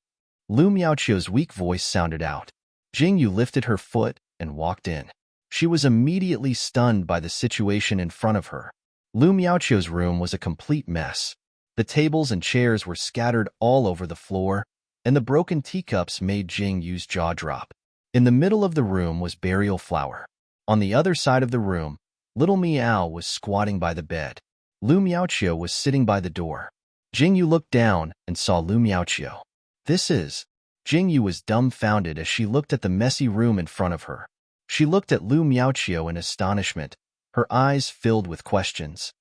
Lu Miaoqiu's weak voice sounded out. Jingyu lifted her foot and walked in. She was immediately stunned by the situation in front of her. Lu Miaoqiu's room was a complete mess. The tables and chairs were scattered all over the floor, and the broken teacups made Jingyu's jaw drop. In the middle of the room was burial flower. On the other side of the room, little Miao was squatting by the bed. Lu Miaoqiu was sitting by the door. Jingyu looked down and saw Lu Miaoqiu. Jingyu was dumbfounded as she looked at the messy room in front of her. She looked at Lu Miaoqiu in astonishment, her eyes filled with questions.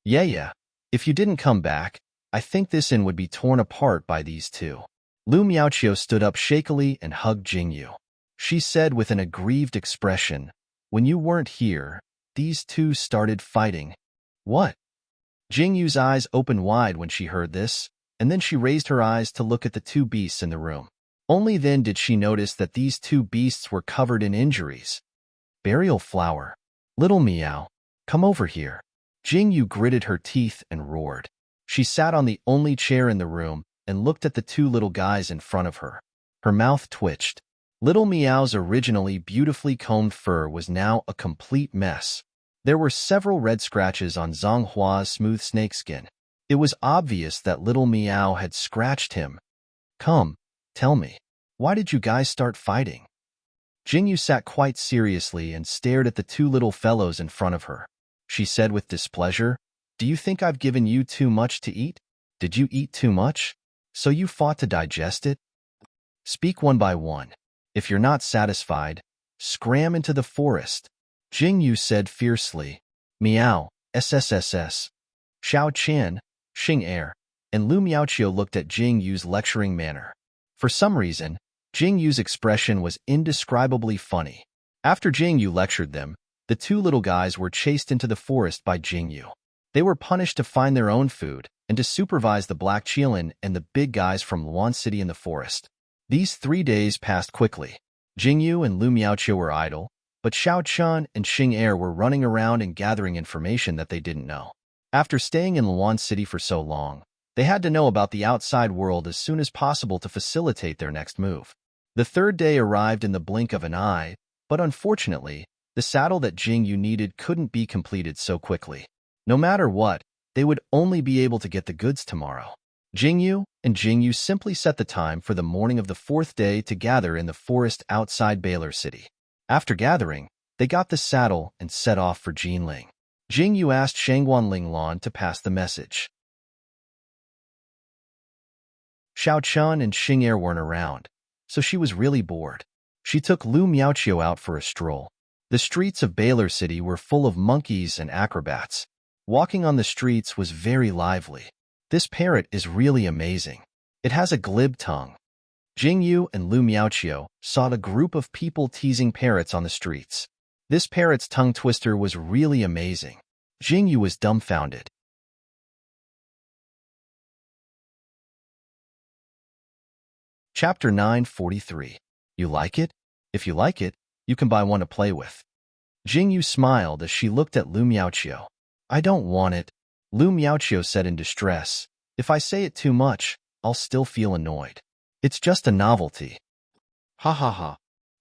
Yeah, if you didn't come back, I think this inn would be torn apart by these two. Lu Miaoqiu stood up shakily and hugged Jingyu. She said with an aggrieved expression, When you weren't here, these two started fighting. What? Jingyu's eyes opened wide when she heard this, and then she raised her eyes to look at the two beasts in the room. Only then did she notice that these two beasts were covered in injuries. Burial flower. Little Miao, come over here. Jingyu gritted her teeth and roared. She sat on the only chair in the room and looked at the two little guys in front of her. Her mouth twitched. Little Miao's originally beautifully combed fur was now a complete mess. There were several red scratches on Zhang Hua's smooth snakeskin. It was obvious that little Miao had scratched him. Come, tell me, why did you guys start fighting? Jingyu sat quite seriously and stared at the two little fellows in front of her. She said with displeasure, Do you think I've given you too much to eat? Did you eat too much? So you fought to digest it? Speak one by one. If you're not satisfied, scram into the forest. Jingyu said fiercely. Miao, SSSS. Xiao Qian, Xing Er, and Lu Miaoqiu looked at Jingyu's lecturing manner. For some reason, Jingyu's expression was indescribably funny. After Jingyu lectured them, the two little guys were chased into the forest by Jingyu. They were punished to find their own food and to supervise the Black Qilin and the big guys from Luan City in the forest. These 3 days passed quickly. Jingyu and Lu Miaoqiu were idle, but Xiaoqun and Xing Er were running around and gathering information that they didn't know. After staying in Luan City for so long, they had to know about the outside world as soon as possible to facilitate their next move. The third day arrived in the blink of an eye, but unfortunately, the saddle that Jingyu needed couldn't be completed so quickly. No matter what, they would only be able to get the goods tomorrow. Jingyu simply set the time for the morning of the fourth day to gather in the forest outside Baylor City. After gathering, they got the saddle and set off for Jinling. Jingyu asked Shangwan Linglan to pass the message. Xiaoqun and Xing Er weren't around, so she was really bored. She took Lu Miaoqiu out for a stroll. The streets of Baylor City were full of monkeys and acrobats. Walking on the streets was very lively. This parrot is really amazing. It has a glib tongue. Jingyu and Lu Miaoqiu saw a group of people teasing parrots on the streets. This parrot's tongue twister was really amazing. Jingyu was dumbfounded. Chapter 943. You like it? If you like it, you can buy one to play with. Jingyu smiled as she looked at Lu Miaoqiu. I don't want it, Lu Miaoqiu said in distress. If I say it too much, I'll still feel annoyed. It's just a novelty. Ha ha ha.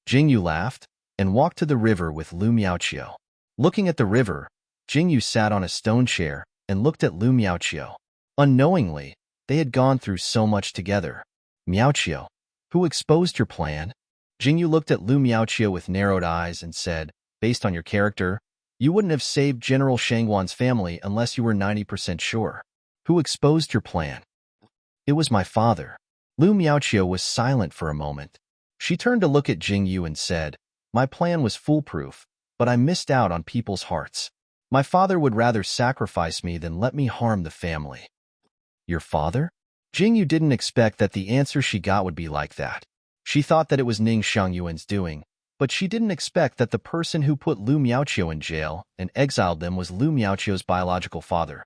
Jingyu laughed and walked to the river with Lu Miaoqiu. Looking at the river, Jingyu sat on a stone chair and looked at Lu Miaoqiu. Unknowingly, they had gone through so much together. Miaoqiu, who exposed your plan? Jingyu looked at Lu Miaoqiu with narrowed eyes and said, based on your character, you wouldn't have saved General Shangguan's family unless you were 90% sure. Who exposed your plan? It was my father. Lu Miaoqiu was silent for a moment. She turned to look at Jingyu and said, my plan was foolproof, but I missed out on people's hearts. My father would rather sacrifice me than let me harm the family. Your father? Jingyu didn't expect that the answer she got would be like that. She thought that it was Ning Shangyuan's doing, but she didn't expect that the person who put Lu Miaoqiu in jail and exiled them was Lu Miaoqiu's biological father.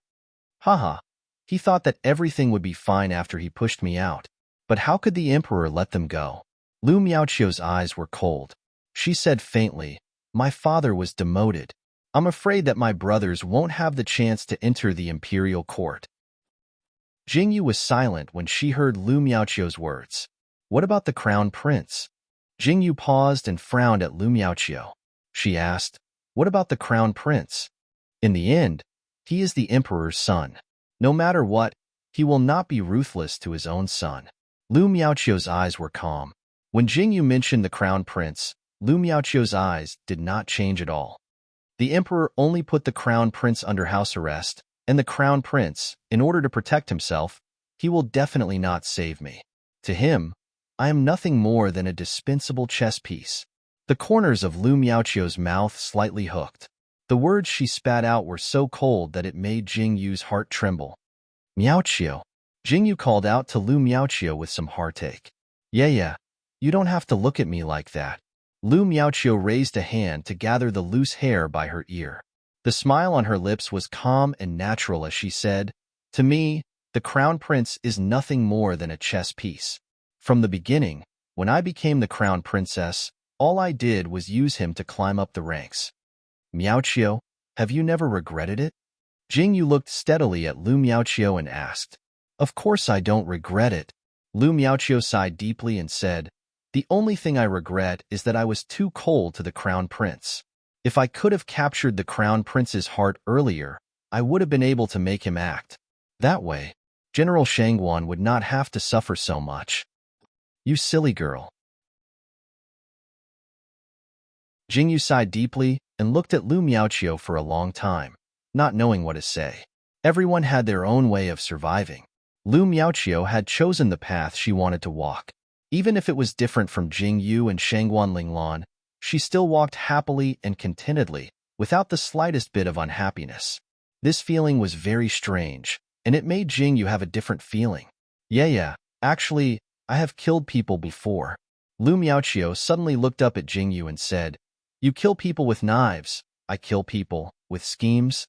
Haha, he thought that everything would be fine after he pushed me out. But how could the emperor let them go? Lu Miaoqiu's eyes were cold. She said faintly, my father was demoted. I'm afraid that my brothers won't have the chance to enter the imperial court. Jingyu was silent when she heard Lu Miaoqiu's words. What about the crown prince? Jingyu paused and frowned at Lu Miaoqiu. She asked, what about the crown prince? In the end, he is the emperor's son. No matter what, he will not be ruthless to his own son. Lu Miaoqiu's eyes were calm. When Jingyu mentioned the crown prince, Lu Miaoqiu's eyes did not change at all. The emperor only put the crown prince under house arrest, and the crown prince, in order to protect himself, he will definitely not save me. To him, I am nothing more than a dispensable chess piece. The corners of Lu Miaoqiu's mouth slightly hooked. The words she spat out were so cold that it made Jingyu's heart tremble. Miaoqiu. Jingyu called out to Lu Miaoqiu with some heartache. Yeah, you don't have to look at me like that. Lu Miaoqiu raised a hand to gather the loose hair by her ear. The smile on her lips was calm and natural as she said, to me, the crown prince is nothing more than a chess piece. From the beginning, when I became the crown princess, all I did was use him to climb up the ranks. Miaoqiu, have you never regretted it? Jingyu looked steadily at Lu Miaoqiu and asked. Of course I don't regret it. Lu Miaoqiu sighed deeply and said, the only thing I regret is that I was too cold to the crown prince. If I could have captured the crown prince's heart earlier, I would have been able to make him act. That way, General Shangguan would not have to suffer so much. You silly girl. Jingyu sighed deeply and looked at Lu Miaoqiu for a long time, not knowing what to say. Everyone had their own way of surviving. Lu Miaoqiu had chosen the path she wanted to walk. Even if it was different from Jingyu and Shangguan Linglan, she still walked happily and contentedly, without the slightest bit of unhappiness. This feeling was very strange, and it made Jingyu have a different feeling. Yeah, actually, I have killed people before. Lu Miaoqiu suddenly looked up at Jingyu and said, you kill people with knives, I kill people with schemes.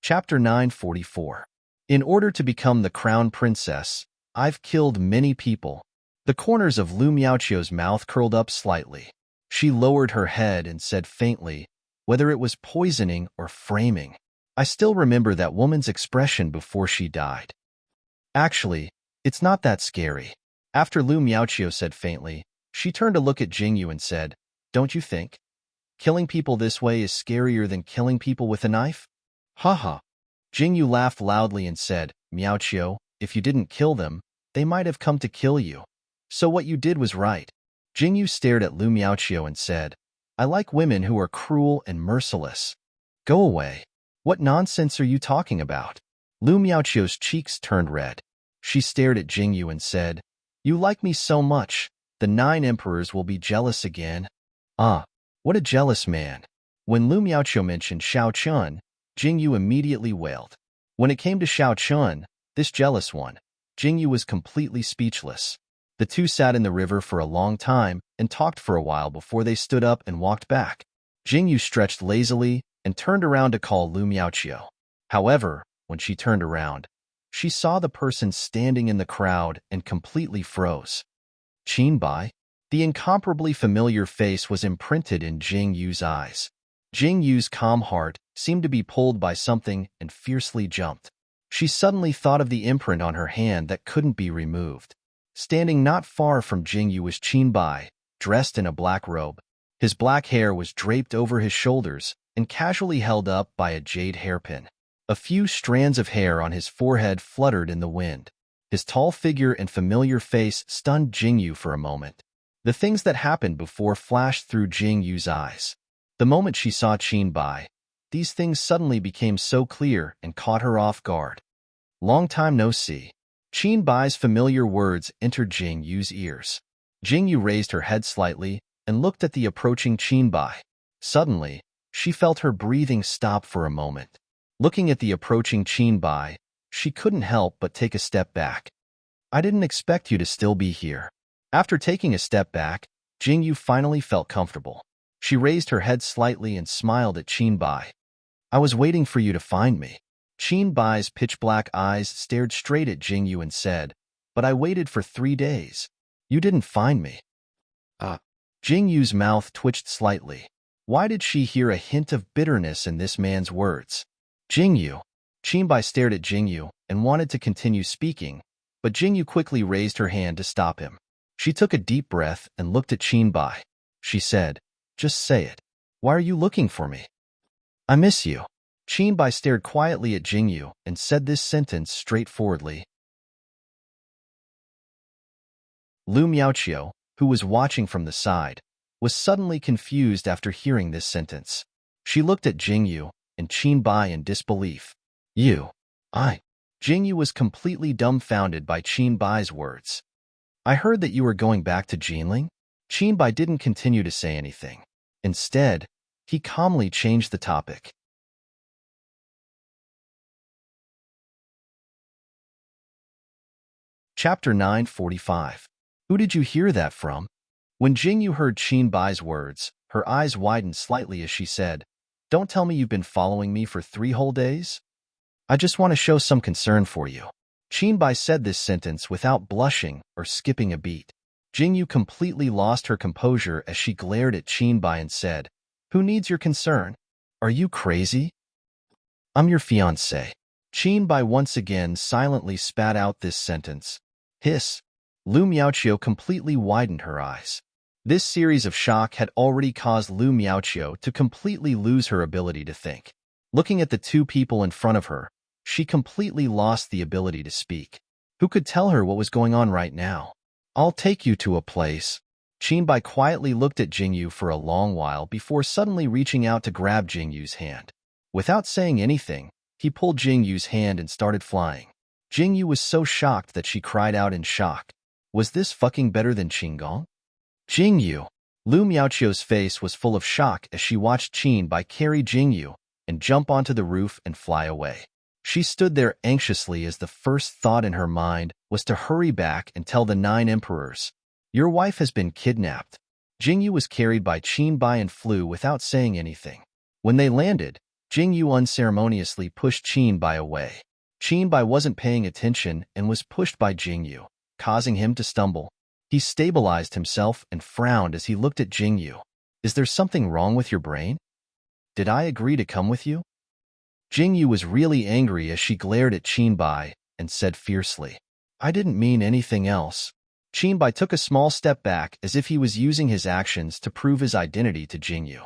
Chapter 944. In order to become the crown princess, I've killed many people. The corners of Lu Miaoqiu's mouth curled up slightly. She lowered her head and said faintly, whether it was poisoning or framing. I still remember that woman's expression before she died. Actually, it's not that scary. After Lu Miaoqiu said faintly, she turned to look at Jingyu and said, don't you think? Killing people this way is scarier than killing people with a knife? Haha. Jingyu laughed loudly and said, Miaoqiu, if you didn't kill them, they might have come to kill you. So what you did was right. Jingyu stared at Lu Miaoqiu and said, I like women who are cruel and merciless. Go away. What nonsense are you talking about? Lu Miaoqiu's cheeks turned red. She stared at Jingyu and said, you like me so much, the 9 emperors will be jealous again. Ah, what a jealous man. When Lu Miaoqiu mentioned Shao Chun, Jingyu immediately wailed. When it came to Shao Chun, this jealous one, Jingyu was completely speechless. The two sat in the river for a long time and talked for a while before they stood up and walked back. Jingyu stretched lazily and turned around to call Lu Miaoqiu. However, when she turned around, she saw the person standing in the crowd and completely froze. Qinbai? The incomparably familiar face was imprinted in Jing Yu's eyes. Jing Yu's calm heart seemed to be pulled by something and fiercely jumped. She suddenly thought of the imprint on her hand that couldn't be removed. Standing not far from Jing Yu was Qinbai, dressed in a black robe. His black hair was draped over his shoulders and casually held up by a jade hairpin. A few strands of hair on his forehead fluttered in the wind. His tall figure and familiar face stunned Jing Yu for a moment. The things that happened before flashed through Jing Yu's eyes. The moment she saw Qinbai, these things suddenly became so clear and caught her off guard. Long time no see. Qinbai's familiar words entered Jing Yu's ears. Jing Yu raised her head slightly and looked at the approaching Qinbai. Suddenly, she felt her breathing stop for a moment. Looking at the approaching Qinbai, she couldn't help but take a step back. I didn't expect you to still be here. After taking a step back, Jing Yu finally felt comfortable. She raised her head slightly and smiled at Qinbai. I was waiting for you to find me. Qinbai's pitch-black eyes stared straight at Jing Yu and said, but I waited for 3 days. You didn't find me. Jing Yu's mouth twitched slightly. Why did she hear a hint of bitterness in this man's words? Jing Yu. Qinbai stared at Jing Yu and wanted to continue speaking, but Jing Yu quickly raised her hand to stop him. She took a deep breath and looked at Qinbai. She said, just say it. Why are you looking for me? I miss you. Qinbai stared quietly at Jing Yu and said this sentence straightforwardly. Lu Miaoqiu, who was watching from the side, was suddenly confused after hearing this sentence. She looked at Jing Yu and Qinbai in disbelief. You. Jing Yu was completely dumbfounded by Qinbai's words. I heard that you were going back to Jinling? Qinbai didn't continue to say anything. Instead, he calmly changed the topic. Chapter 945. Who did you hear that from? When Jing Yu heard Qinbai's words, her eyes widened slightly as she said, Don't tell me you've been following me for 3 whole days? I just want to show some concern for you. Qinbai said this sentence without blushing or skipping a beat. Jing Yu completely lost her composure as she glared at Qinbai and said, Who needs your concern? Are you crazy? I'm your fiancé. Qinbai once again silently spat out this sentence. Hiss. Lu Miaoqiu completely widened her eyes. This series of shock had already caused Lu Miaoqiu to completely lose her ability to think. Looking at the 2 people in front of her, she completely lost the ability to speak. Who could tell her what was going on right now? I'll take you to a place. Qinbai quietly looked at Jing Yu for a long while before suddenly reaching out to grab Jing Yu's hand. Without saying anything, he pulled Jing Yu's hand and started flying. Jing Yu was so shocked that she cried out in shock. Was this fucking better than Qinggong? Jing Yu. Lu Miaoqiu's face was full of shock as she watched Qinbai carry Jing Yu and jump onto the roof and fly away. She stood there anxiously as the first thought in her mind was to hurry back and tell the 9 emperors, Your wife has been kidnapped. Jing Yu was carried by Qinbai and flew without saying anything. When they landed, Jing Yu unceremoniously pushed Qinbai away. Qinbai wasn't paying attention and was pushed by Jing Yu, causing him to stumble. He stabilized himself and frowned as he looked at Jing Yu. Is there something wrong with your brain? Did I agree to come with you? Jing Yu was really angry as she glared at Qinbai and said fiercely, I didn't mean anything else. Qinbai took a small step back as if he was using his actions to prove his identity to Jing Yu.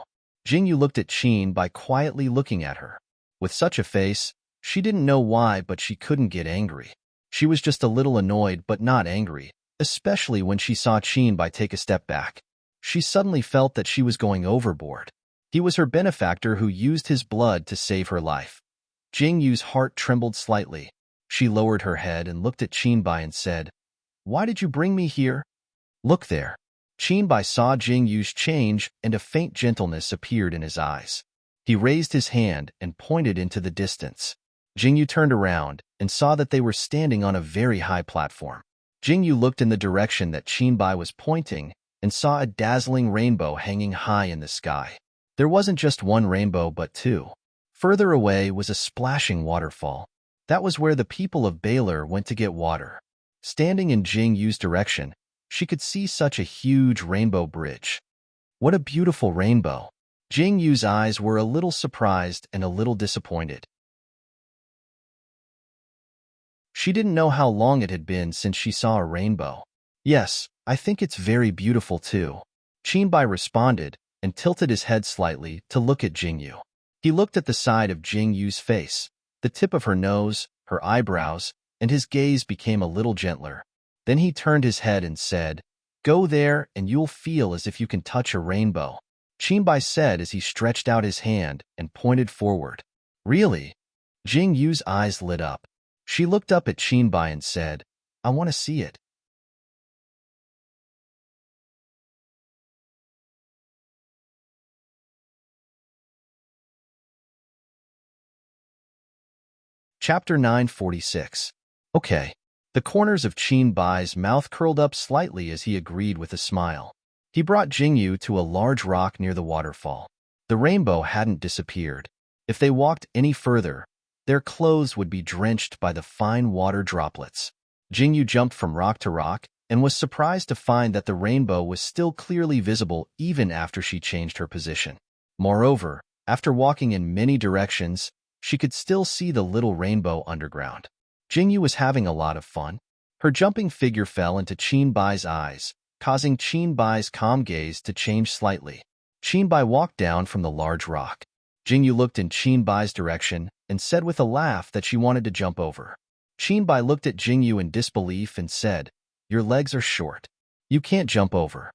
Jing Yu looked at Qinbai quietly looking at her. With such a face, she didn't know why, but she couldn't get angry. She was just a little annoyed but not angry, especially when she saw Qinbai take a step back. She suddenly felt that she was going overboard. He was her benefactor who used his blood to save her life. Jing Yu's heart trembled slightly. She lowered her head and looked at Qinbai and said, Why did you bring me here? Look there. Qinbai saw Jing Yu's change and a faint gentleness appeared in his eyes. He raised his hand and pointed into the distance. Jing Yu turned around and saw that they were standing on a very high platform. Jing Yu looked in the direction that Qinbai was pointing and saw a dazzling rainbow hanging high in the sky. There wasn't just one rainbow but 2. Further away was a splashing waterfall. That was where the people of Baylor went to get water. Standing in Jing Yu's direction, She could see such a huge rainbow bridge. What a beautiful rainbow! Jingyu's eyes were a little surprised and a little disappointed. She didn't know how long it had been since she saw a rainbow. Yes, I think it's very beautiful too. Qinbai responded and tilted his head slightly to look at Jingyu. He looked at the side of Jingyu's face, the tip of her nose, her eyebrows, and his gaze became a little gentler. Then he turned his head and said, "Go there and you'll feel as if you can touch a rainbow," Qinbai said as he stretched out his hand and pointed forward. Really? Jingyu's eyes lit up. She looked up at Qinbai and said, "I want to see it." Chapter 946. Okay. The corners of Qinbai's mouth curled up slightly as he agreed with a smile. He brought Jingyu to a large rock near the waterfall. The rainbow hadn't disappeared. If they walked any further, their clothes would be drenched by the fine water droplets. Jingyu jumped from rock to rock and was surprised to find that the rainbow was still clearly visible even after she changed her position. Moreover, after walking in many directions, she could still see the little rainbow underground. Jingyu was having a lot of fun. Her jumping figure fell into Qinbai's eyes, causing Qinbai's calm gaze to change slightly. Qinbai walked down from the large rock. Jingyu looked in Qinbai's direction and said with a laugh that she wanted to jump over. Qinbai looked at Jingyu in disbelief and said, "Your legs are short. You can't jump over."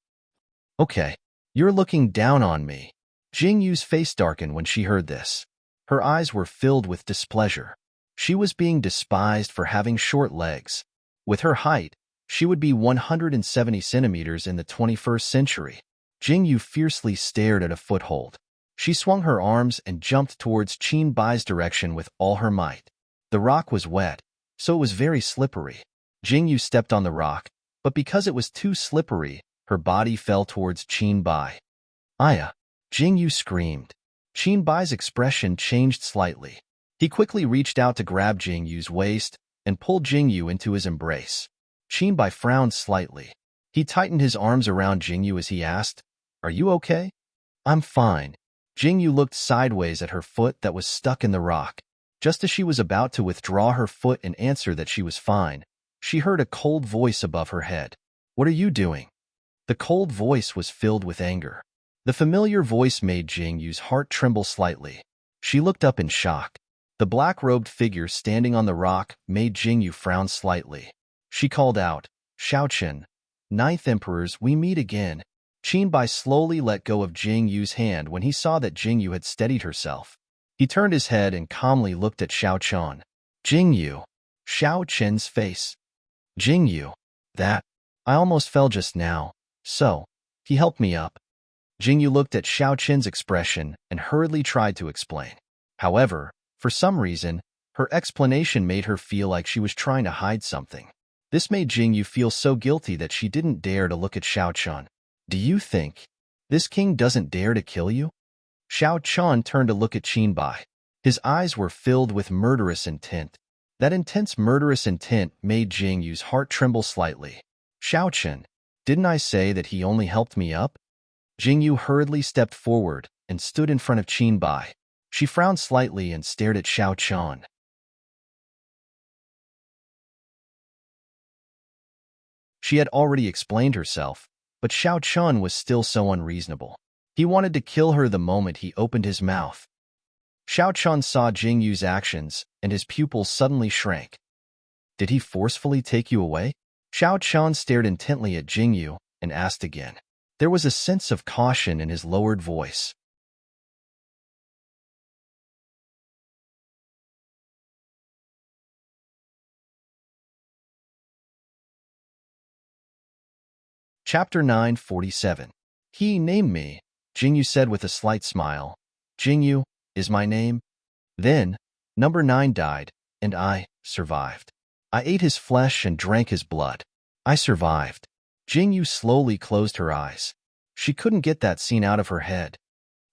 "Okay, you're looking down on me." Jingyu's face darkened when she heard this. Her eyes were filled with displeasure. She was being despised for having short legs. With her height, she would be 170 centimeters in the 21st century. Jingyu fiercely stared at a foothold. She swung her arms and jumped towards Qinbai's direction with all her might. The rock was wet, so it was very slippery. Jingyu stepped on the rock, but because it was too slippery, her body fell towards Qinbai. "Aya!" Jingyu screamed. Qinbai's expression changed slightly. He quickly reached out to grab Jingyu's waist and pulled Jingyu into his embrace. Qinbai frowned slightly. He tightened his arms around Jingyu as he asked, "Are you okay?" "I'm fine." Jingyu looked sideways at her foot that was stuck in the rock. Just as she was about to withdraw her foot and answer that she was fine, she heard a cold voice above her head. "What are you doing?" The cold voice was filled with anger. The familiar voice made Jingyu's heart tremble slightly. She looked up in shock. The black-robed figure standing on the rock made Jingyu frown slightly. She called out, "Shaoqin, Ninth Emperors, we meet again." Qinbai slowly let go of Jingyu's hand when he saw that Jingyu had steadied herself. He turned his head and calmly looked at Shaoqin. "Jingyu." Shaoqin's face. "Jingyu. That. I almost fell just now. So, he helped me up." Jingyu looked at Shaoqin's expression and hurriedly tried to explain. However, for some reason, her explanation made her feel like she was trying to hide something. This made Jingyu feel so guilty that she didn't dare to look at Shaoqin. "Do you think this king doesn't dare to kill you?" Shaoqin turned to look at Qinbai. His eyes were filled with murderous intent. That intense murderous intent made Jingyu's heart tremble slightly. "Shaoqin, didn't I say that he only helped me up?" Jingyu hurriedly stepped forward and stood in front of Qinbai. She frowned slightly and stared at Shaoqin. She had already explained herself, but Shaoqin was still so unreasonable. He wanted to kill her the moment he opened his mouth. Shaoqin saw Jingyu's actions, and his pupils suddenly shrank. "Did he forcefully take you away?" Shaoqin stared intently at Jingyu and asked again. There was a sense of caution in his lowered voice. Chapter 947. "He named me," Jingyu said with a slight smile. "Jingyu is my name." Then, number 9 died, and I survived. I ate his flesh and drank his blood. I survived. Jingyu slowly closed her eyes. She couldn't get that scene out of her head.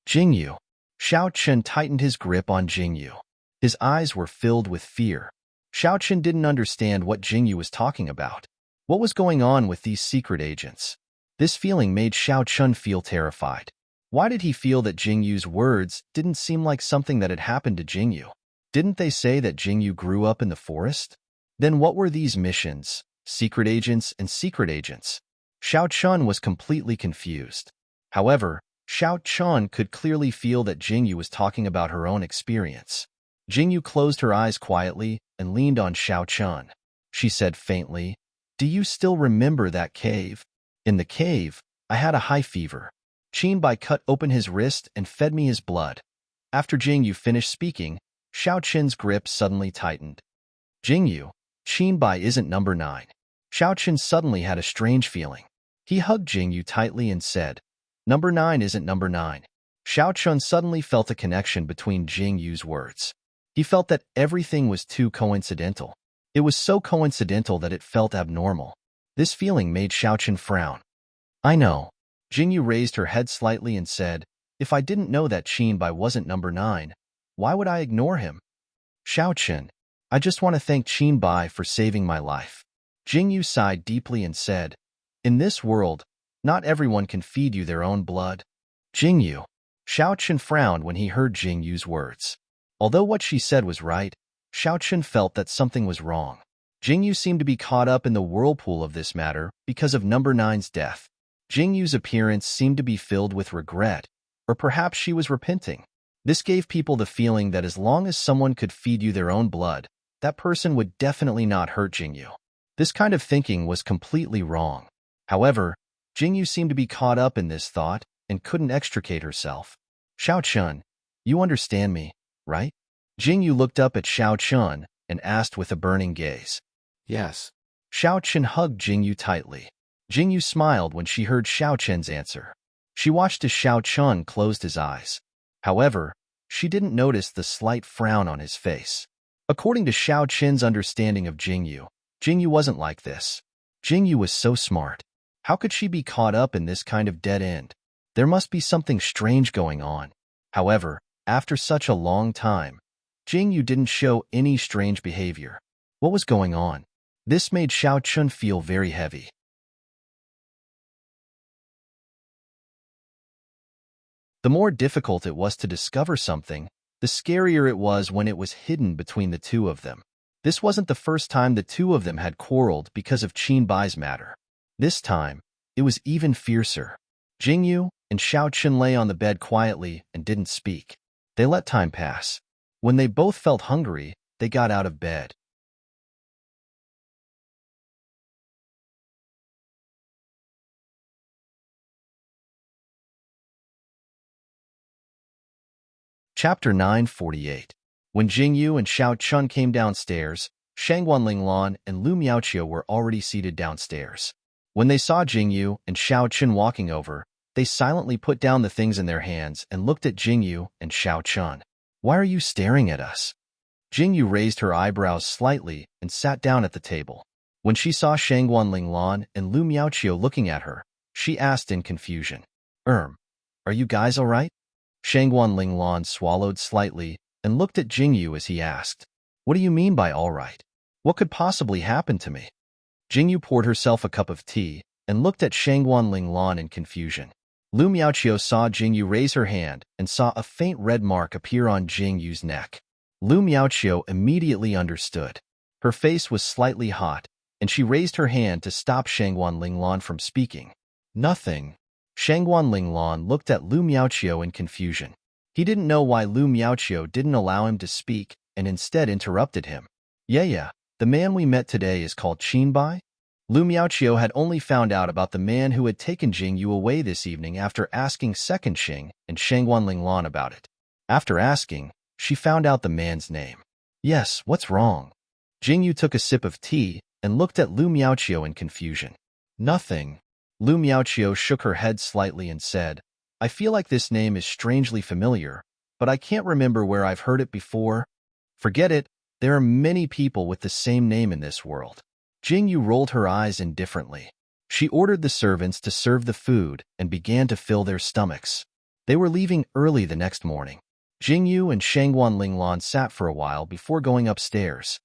"Jingyu." Shaoqin tightened his grip on Jingyu. His eyes were filled with fear. Shaoqin didn't understand what Jingyu was talking about. What was going on with these secret agents? This feeling made Xiao Chun feel terrified. Why did he feel that Jingyu's words didn't seem like something that had happened to Jingyu? Didn't they say that Jingyu grew up in the forest? Then what were these missions? Secret agents and secret agents. Xiao Chun was completely confused. However, Xiao Chun could clearly feel that Jingyu was talking about her own experience. Jingyu closed her eyes quietly and leaned on Xiao Chun. She said faintly, "Do you still remember that cave? In the cave, I had a high fever. Qinbai cut open his wrist and fed me his blood." After Jingyu finished speaking, Xiao Qin's grip suddenly tightened. "Jingyu, Qinbai isn't number 9. Xiao Qin suddenly had a strange feeling. He hugged Jingyu tightly and said, "Number 9 isn't number 9. Xiao Chun suddenly felt a connection between Jingyu's words. He felt that everything was too coincidental. It was so coincidental that it felt abnormal. This feeling made Xiao Chun frown. "I know." Jingyu raised her head slightly and said, "If I didn't know that Qinbai wasn't number 9, why would I ignore him? Xiao Chun, I just want to thank Qinbai for saving my life." Jingyu sighed deeply and said, "In this world, not everyone can feed you their own blood." Jingyu. Xiao Chun frowned when he heard Jingyu's words. Although what she said was right, Xiao Chun felt that something was wrong. Jingyu seemed to be caught up in the whirlpool of this matter because of number 9's death. Jingyu's appearance seemed to be filled with regret, or perhaps she was repenting. This gave people the feeling that as long as someone could feed you their own blood, that person would definitely not hurt Jingyu. This kind of thinking was completely wrong. However, Jingyu seemed to be caught up in this thought and couldn't extricate herself. "Xiao Chun, you understand me, right?" Jingyu looked up at Xiao Chun and asked with a burning gaze. Yes. Xiao Chun hugged Jingyu tightly. Jingyu smiled when she heard Xiao Chun's answer. She watched as Xiao Chun closed his eyes. However, she didn't notice the slight frown on his face. According to Xiao Chun's understanding of Jingyu, Jingyu wasn't like this. Jingyu was so smart. How could she be caught up in this kind of dead end? There must be something strange going on. However, after such a long time, Jingyu didn't show any strange behavior. What was going on? This made Xiao Chun feel very heavy. The more difficult it was to discover something, the scarier it was when it was hidden between the two of them. This wasn't the first time the two of them had quarreled because of Qinbai's matter. This time, it was even fiercer. Jingyu and Xiao Chun lay on the bed quietly and didn't speak. They let time pass. When they both felt hungry, they got out of bed. Chapter 948. When Jingyu and Xiao Chun came downstairs, Shangguan Linglan and Lu Miaoqiu were already seated downstairs. When they saw Jingyu and Xiao Chun walking over, they silently put down the things in their hands and looked at Jingyu and Xiao Chun. "Why are you staring at us?" Jingyu raised her eyebrows slightly and sat down at the table. When she saw Shangguan Linglan and Lu Miaoqiu looking at her, she asked in confusion, Are you guys all right?" Shangguan Linglan swallowed slightly and looked at Jingyu as he asked, "What do you mean by all right? What could possibly happen to me?" Jingyu poured herself a cup of tea and looked at Shangguan Linglan in confusion. Lu Miaoqiu saw Jingyu raise her hand and saw a faint red mark appear on Jingyu's neck. Lu Miaoqiu immediately understood. Her face was slightly hot, and she raised her hand to stop Shangguan Linglan from speaking. "Nothing." Shangguan Linglan looked at Lu Miaoqiu in confusion. He didn't know why Lu Miaoqiu didn't allow him to speak and instead interrupted him. Yeah, the man we met today is called Qinbai?" Lu Miaoqiu had only found out about the man who had taken Jingyu away this evening after asking Second Xing and Shangguan Linglan about it. After asking, she found out the man's name. "Yes, what's wrong?" Jingyu took a sip of tea and looked at Lu Miaoqiu in confusion. "Nothing." Lu Miaoqiu shook her head slightly and said, "I feel like this name is strangely familiar, but I can't remember where I've heard it before." "Forget it. There are many people with the same name in this world." Jingyu rolled her eyes indifferently. She ordered the servants to serve the food and began to fill their stomachs. They were leaving early the next morning. Jingyu and Shangguan Linglan sat for a while before going upstairs.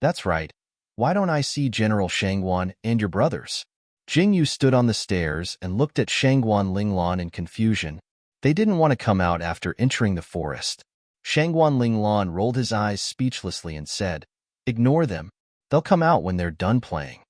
"That's right. Why don't I see General Shangguan and your brothers? Jingyu stood on the stairs and looked at Shangguan Linglan in confusion. They didn't want to come out after entering the forest. Shangguan Linglan rolled his eyes speechlessly and said, "Ignore them. They'll come out when they're done playing."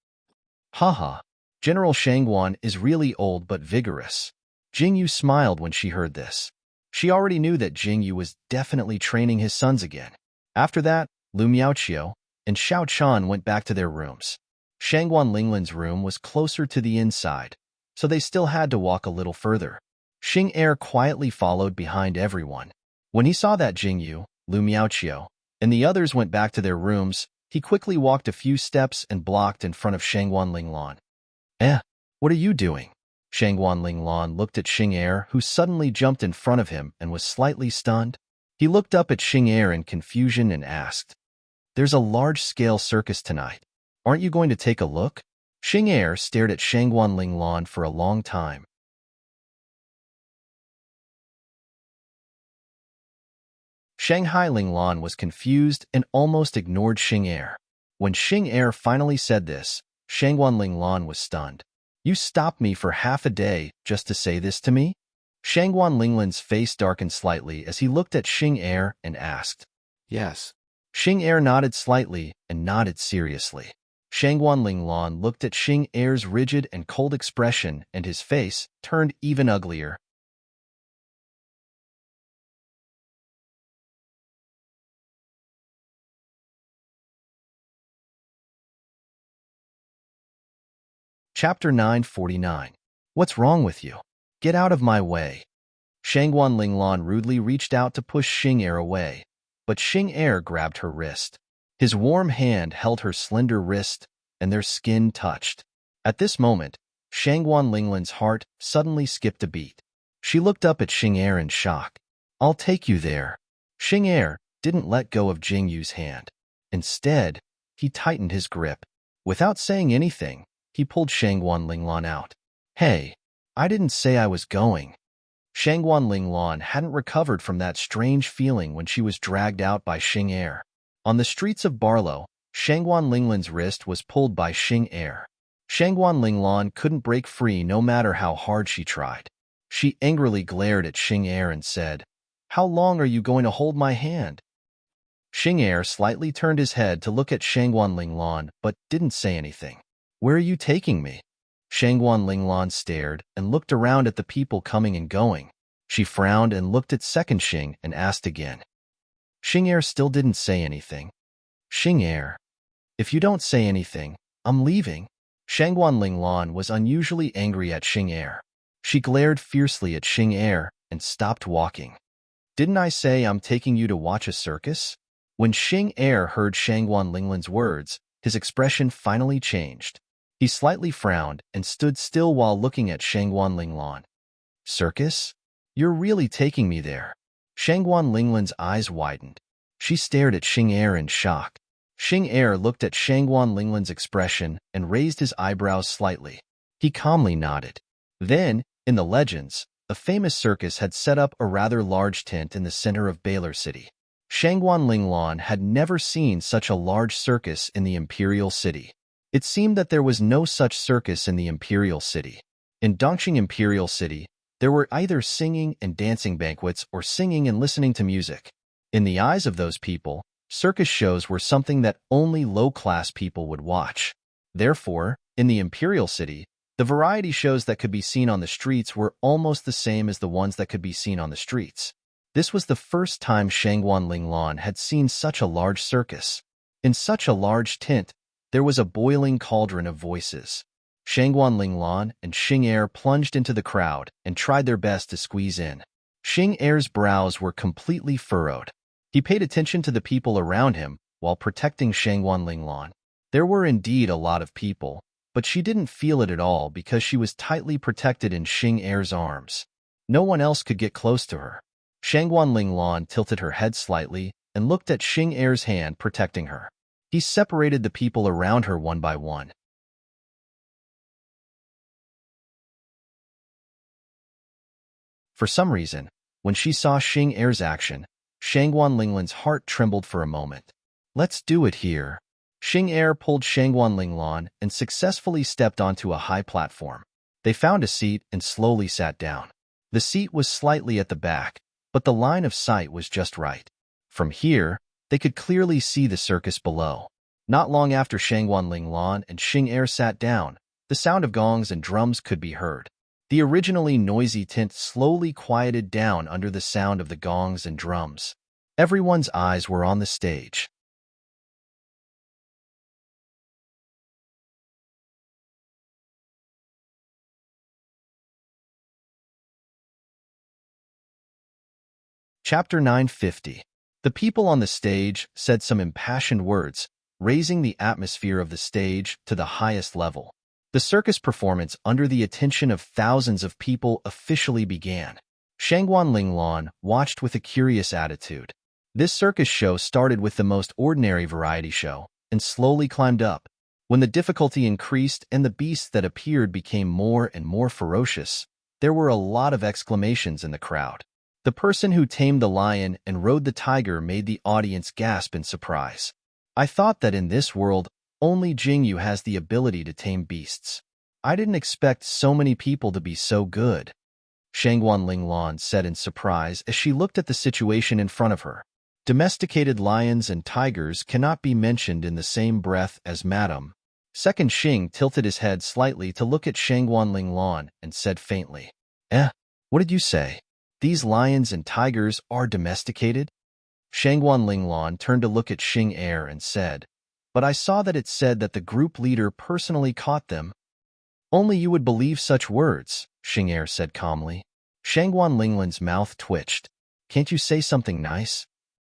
Haha, General Shangguan is really old but vigorous. Jingyu smiled when she heard this. She already knew that Jingyu was definitely training his sons again. After that, Lu Miaoqiu and Xiao Chan went back to their rooms. Shangguan Linglan's room was closer to the inside, so they still had to walk a little further. Xing Er quietly followed behind everyone. When he saw that Jingyu, Lu Miaoqiu, and the others went back to their rooms, he quickly walked a few steps and blocked in front of Shangguan Linglan. What are you doing? Shangguan Linglan looked at Xing Er, who suddenly jumped in front of him and was slightly stunned. He looked up at Xing Er in confusion and asked, "There's a large-scale circus tonight. Aren't you going to take a look?" Xing Er stared at Shangguan Linglan for a long time. Shanghai Linglan was confused and almost ignored Xing Er. When Xing Er finally said this, Shangguan Linglan was stunned. "You stopped me for half a day just to say this to me?" Shangguan Linglan's face darkened slightly as he looked at Xing Er and asked, Yes. Xing Er nodded slightly and nodded seriously. Shangguan Linglan looked at Xing Er's rigid and cold expression, and his face turned even uglier. Chapter 949. What's wrong with you? Get out of my way. Shangguan Linglan rudely reached out to push Xing Er away, but Xing Er grabbed her wrist. His warm hand held her slender wrist, and their skin touched. At this moment, Shangguan Linglan's heart suddenly skipped a beat. She looked up at Xing Er in shock. "I'll take you there." Xing Er didn't let go of Jingyu's hand. Instead, he tightened his grip. Without saying anything, he pulled Shangguan Linglan out. "Hey, I didn't say I was going." Shangguan Linglan hadn't recovered from that strange feeling when she was dragged out by Xing Er. On the streets of Barlow, Shangguan Linglan's wrist was pulled by Xing Er. Shangguan Linglan couldn't break free no matter how hard she tried. She angrily glared at Xing Er and said, "How long are you going to hold my hand?" Xing Er slightly turned his head to look at Shangguan Linglan but didn't say anything. "Where are you taking me?" Shangguan Linglan stared and looked around at the people coming and going. She frowned and looked at Second Xing and asked again. Xing Er still didn't say anything. "Xing Er, if you don't say anything, I'm leaving." Shangguan Linglan was unusually angry at Xing Er. She glared fiercely at Xing Er and stopped walking. "Didn't I say I'm taking you to watch a circus?" When Xing Er heard Shangguan Linglan's words, his expression finally changed. He slightly frowned and stood still while looking at Shangguan Linglan. "Circus? You're really taking me there?" Shangguan Linglan's eyes widened. She stared at Xing Er in shock. Xing Er looked at Shangguan Linglan's expression and raised his eyebrows slightly. He calmly nodded. Then, in the legends, a famous circus had set up a rather large tent in the center of Baylor City. Shangguan Linglan had never seen such a large circus in the Imperial City. It seemed that there was no such circus in the Imperial City. In Dongqing Imperial City, there were either singing and dancing banquets or singing and listening to music. In the eyes of those people, circus shows were something that only low-class people would watch. Therefore, in the Imperial City, the variety shows that could be seen on the streets were almost the same as the ones that could be seen on the streets. This was the first time Shangguan Linglan had seen such a large circus. In such a large tent, there was a boiling cauldron of voices. Shangguan Linglan and Xing Er plunged into the crowd and tried their best to squeeze in. Xing Er's brows were completely furrowed. He paid attention to the people around him while protecting Shangguan Linglan. There were indeed a lot of people, but she didn't feel it at all because she was tightly protected in Xing Er's arms. No one else could get close to her. Shangguan Linglan tilted her head slightly and looked at Xing Er's hand protecting her. He separated the people around her one by one. For some reason, when she saw Xing Er's action, Shangguan Linglan's heart trembled for a moment. "Let's do it here." Xing pulled Shangguan Linglan and successfully stepped onto a high platform. They found a seat and slowly sat down. The seat was slightly at the back, but the line of sight was just right. From here, they could clearly see the circus below. Not long after Shangguan Linglan and Xing sat down, the sound of gongs and drums could be heard. The originally noisy tent slowly quieted down under the sound of the gongs and drums. Everyone's eyes were on the stage. Chapter 950. The people on the stage said some impassioned words, raising the atmosphere of the stage to the highest level. The circus performance under the attention of thousands of people officially began. Shangguan Linglan watched with a curious attitude. This circus show started with the most ordinary variety show and slowly climbed up. When the difficulty increased and the beasts that appeared became more and more ferocious, there were a lot of exclamations in the crowd. The person who tamed the lion and rode the tiger made the audience gasp in surprise. I thought that in this world, only Jingyu has the ability to tame beasts. I didn't expect so many people to be so good. Shangguan Linglan said in surprise as she looked at the situation in front of her. Domesticated lions and tigers cannot be mentioned in the same breath as Madam. Second Xing tilted his head slightly to look at Shangguan Linglan and said faintly, what did you say? These lions and tigers are domesticated? Shangguan Linglan turned to look at Xing and said, but I saw that it said that the group leader personally caught them. Only you would believe such words, Xing said calmly. Shangguan Linglan's mouth twitched. Can't you say something nice?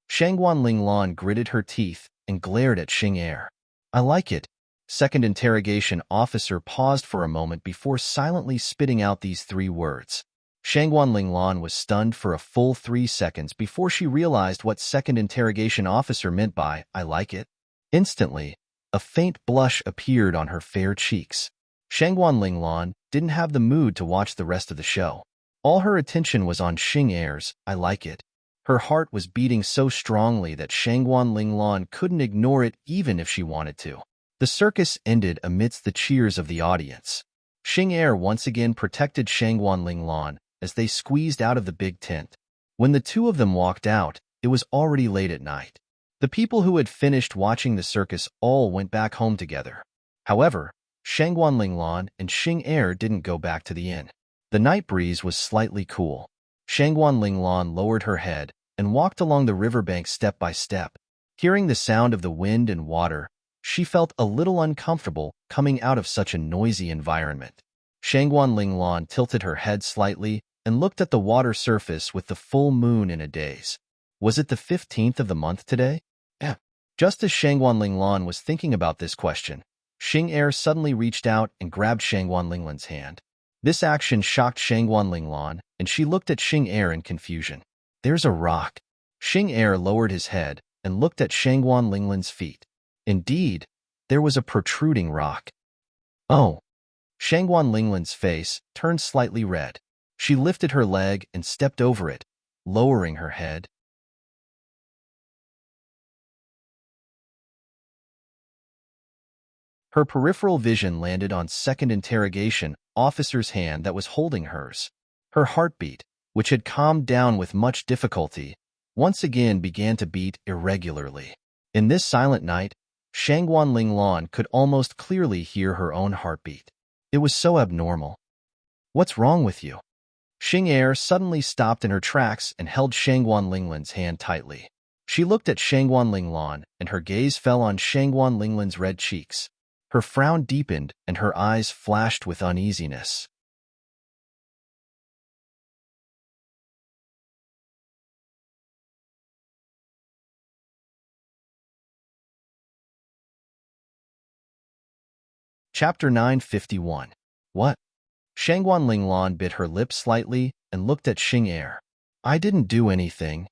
Shangguan Linglan gritted her teeth and glared at Xing. I like it. Second interrogation officer paused for a moment before silently spitting out these three words. Shangguan Linglan was stunned for a full 3 seconds before she realized what second interrogation officer meant by, I like it. Instantly, a faint blush appeared on her fair cheeks. Shangguan Linglan didn't have the mood to watch the rest of the show. All her attention was on Xing I like it. Her heart was beating so strongly that Shangguan Linglan couldn't ignore it even if she wanted to. The circus ended amidst the cheers of the audience. Xing once again protected Shangguan Linglan as they squeezed out of the big tent. When the two of them walked out, it was already late at night. The people who had finished watching the circus all went back home together. However, Shangguan Linglan and Xing didn't go back to the inn. The night breeze was slightly cool. Shangguan Linglan lowered her head and walked along the riverbank step by step. Hearing the sound of the wind and water, she felt a little uncomfortable coming out of such a noisy environment. Shangguan Linglan tilted her head slightly and looked at the water surface with the full moon in a daze. Was it the 15th of the month today? Just as Shangguan Linglan was thinking about this question, Xing suddenly reached out and grabbed Shangguan Linglan's hand. This action shocked Shangguan Linglan, and she looked at Xing in confusion. There's a rock. Xing lowered his head and looked at Shangguan Linglan's feet. Indeed, there was a protruding rock. Oh! Shangguan Linglan's face turned slightly red. She lifted her leg and stepped over it, lowering her head. Her peripheral vision landed on second interrogation officer's hand that was holding hers. Her heartbeat, which had calmed down with much difficulty, once again began to beat irregularly. In this silent night, Shangguan Linglan could almost clearly hear her own heartbeat. It was so abnormal. What's wrong with you? Xing suddenly stopped in her tracks and held Shangguan Linglan's hand tightly. She looked at Shangguan Linglan, and her gaze fell on Shangguan Linglan's red cheeks. Her frown deepened, and her eyes flashed with uneasiness. Chapter 951. What? Shangguan Linglan bit her lip slightly and looked at Xing. I didn't do anything.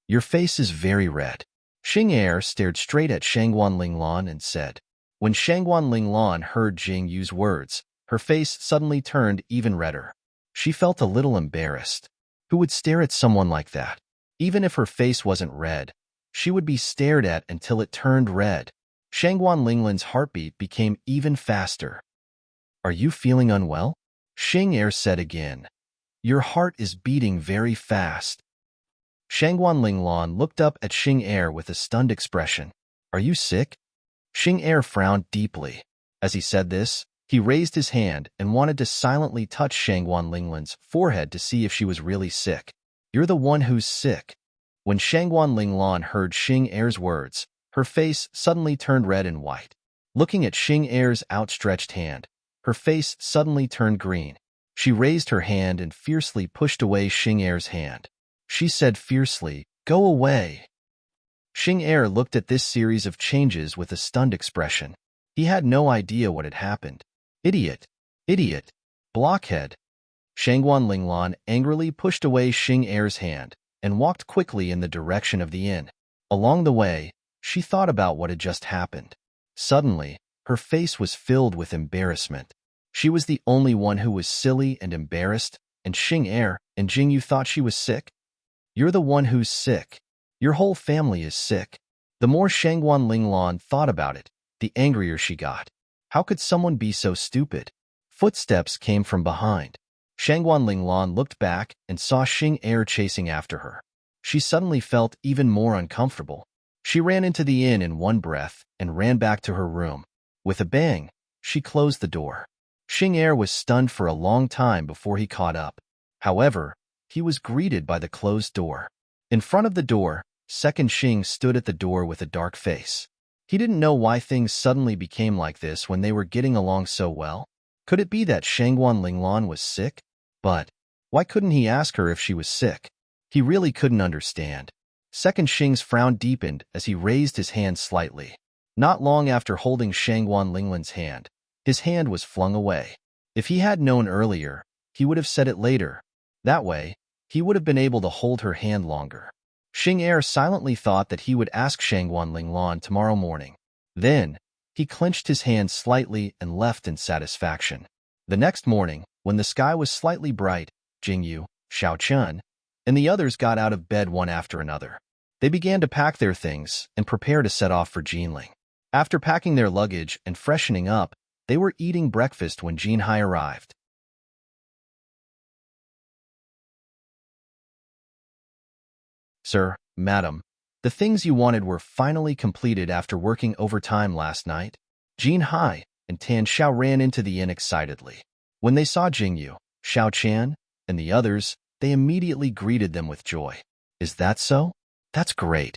Your face is very red. Xing stared straight at Shangguan Linglan and said. When Shangguan Linglan heard Jingyu's words, her face suddenly turned even redder. She felt a little embarrassed. Who would stare at someone like that? Even if her face wasn't red, she would be stared at until it turned red. Shangguan Linglan's heartbeat became even faster. Are you feeling unwell? Xing Er said again. Your heart is beating very fast. Shangguan Linglan looked up at Xing Er with a stunned expression. Are you sick? Xing Er frowned deeply. As he said this, he raised his hand and wanted to silently touch Shangguan Linglan's forehead to see if she was really sick. You're the one who's sick. When Shangguan Linglan heard Xing Er's words, her face suddenly turned red and white. Looking at Xing Er's outstretched hand, her face suddenly turned green. She raised her hand and fiercely pushed away Xing Er's hand. She said fiercely, "Go away." Xing Er looked at this series of changes with a stunned expression. He had no idea what had happened. Idiot! Idiot! Blockhead! Shangguan Linglan angrily pushed away Xing Er's hand and walked quickly in the direction of the inn. Along the way, she thought about what had just happened. Suddenly, her face was filled with embarrassment. She was the only one who was silly and embarrassed, and Xing Er and Jingyu thought she was sick. You're the one who's sick. Your whole family is sick. The more Shangguan Linglan thought about it, the angrier she got. How could someone be so stupid? Footsteps came from behind. Shangguan Linglan looked back and saw Xing Er chasing after her. She suddenly felt even more uncomfortable. She ran into the inn in one breath and ran back to her room. With a bang, she closed the door. Xing Er was stunned for a long time before he caught up. However, he was greeted by the closed door. In front of the door, Second Xing stood at the door with a dark face. He didn't know why things suddenly became like this when they were getting along so well. Could it be that Shangguan Linglan was sick? But why couldn't he ask her if she was sick? He really couldn't understand. Second Xing's frown deepened as he raised his hand slightly. Not long after holding Shangguan Linglan's hand, his hand was flung away. If he had known earlier, he would have said it later. That way, he would have been able to hold her hand longer. Xing Er silently thought that he would ask Shangguan Linglan tomorrow morning. Then, he clenched his hand slightly and left in satisfaction. The next morning, when the sky was slightly bright, Jingyu, Xiaochun, and the others got out of bed one after another. They began to pack their things and prepare to set off for Jinling. After packing their luggage and freshening up, they were eating breakfast when Jinhai arrived. Sir, madam, the things you wanted were finally completed after working overtime last night. Jinhai and Tan Xiao ran into the inn excitedly. When they saw Jingyu, Xiao Chan, and the others, they immediately greeted them with joy. Is that so? That's great.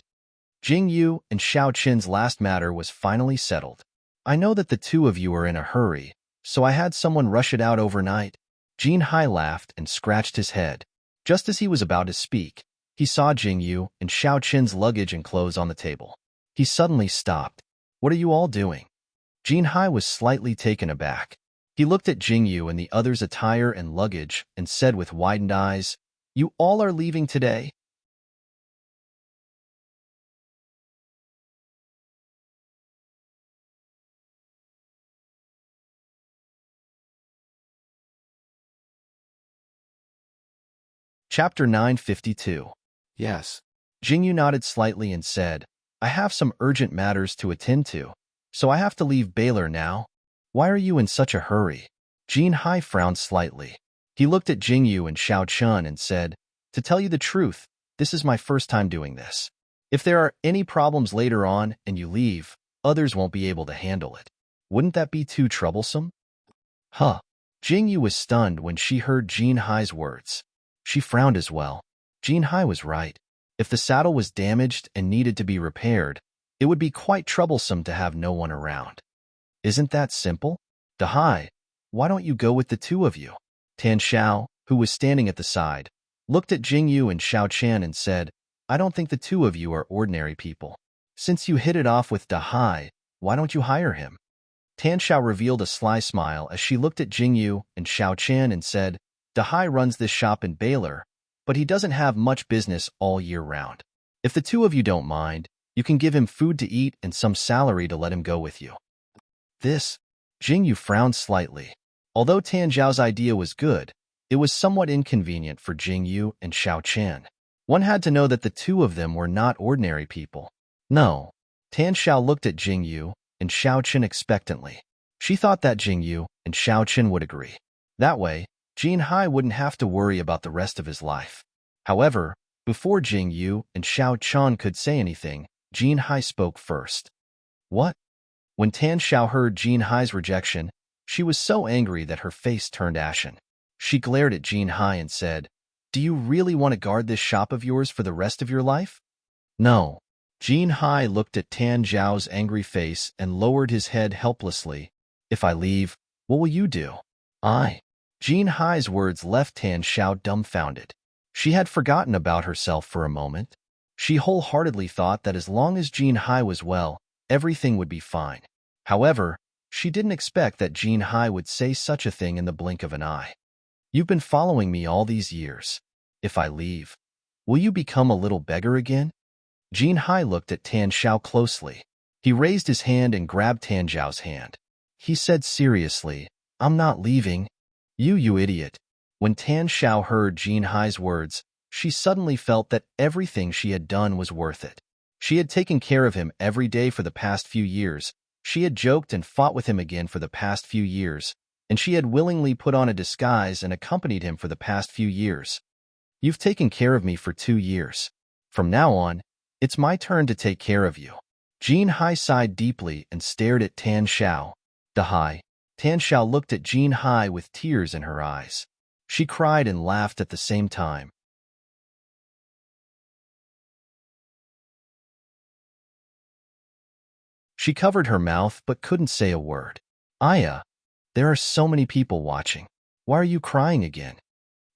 Jingyu and Xiao Chen's last matter was finally settled. I know that the two of you are in a hurry, so I had someone rush it out overnight. Jinhai laughed and scratched his head. Just as he was about to speak, he saw Jingyu and Xiao Chen's luggage and clothes on the table. He suddenly stopped. What are you all doing? Jinhai was slightly taken aback. He looked at Jingyu and the others' attire and luggage and said with widened eyes, You all are leaving today? Chapter 952. Yes. Jingyu nodded slightly and said, I have some urgent matters to attend to, so I have to leave Baylor now. Why are you in such a hurry? Jinhai frowned slightly. He looked at Jingyu and Xiao Chun and said, To tell you the truth, this is my first time doing this. If there are any problems later on and you leave, others won't be able to handle it. Wouldn't that be too troublesome? Huh. Jingyu was stunned when she heard Jinhai's words. She frowned as well. Jinhai was right. If the saddle was damaged and needed to be repaired, it would be quite troublesome to have no one around. Isn't that simple? Dahai, why don't you go with the two of you? Tan Xiao, who was standing at the side, looked at Jingyu and Xiao Chan and said, I don't think the two of you are ordinary people. Since you hit it off with Dahai, why don't you hire him? Tan Xiao revealed a sly smile as she looked at Jingyu and Xiao Chan and said, Dahai runs this shop in Baylor, but he doesn't have much business all year round. If the two of you don't mind, you can give him food to eat and some salary to let him go with you. This, Jingyu frowned slightly. Although Tan Zhao's idea was good, it was somewhat inconvenient for Jingyu and Xiao Chan. One had to know that the two of them were not ordinary people. No. Tan Xiao looked at Jingyu and Xiao Qin expectantly. She thought that Jingyu and Xiao Qin would agree. That way, Jin Hai wouldn't have to worry about the rest of his life. However, before Jingyu and Xiao Qin could say anything, Jin Hai spoke first. What? When Tan Xiao heard Jin Hai's rejection, she was so angry that her face turned ashen. She glared at Jin Hai and said, "Do you really want to guard this shop of yours for the rest of your life?" No. Jin Hai looked at Tan Zhao's angry face and lowered his head helplessly. If I leave, what will you do? Jin Hai's words left Tan Xiao dumbfounded. She had forgotten about herself for a moment. She wholeheartedly thought that as long as Jin Hai was well, everything would be fine. However, she didn't expect that Jin Hai would say such a thing in the blink of an eye. You've been following me all these years. If I leave, will you become a little beggar again? Jin Hai looked at Tan Xiao closely. He raised his hand and grabbed Tan Zhao's hand. He said seriously, "I'm not leaving." You idiot. When Tan Xiao heard Jin Hai's words, she suddenly felt that everything she had done was worth it. She had taken care of him every day for the past few years. She had joked and fought with him again for the past few years, and she had willingly put on a disguise and accompanied him for the past few years. You've taken care of me for 2 years. From now on, it's my turn to take care of you. Jin Hai sighed deeply and stared at Tan Xiao. Dahai. Tan Xiao looked at Jin Hai with tears in her eyes. She cried and laughed at the same time. She covered her mouth but couldn't say a word. Aya, there are so many people watching. Why are you crying again?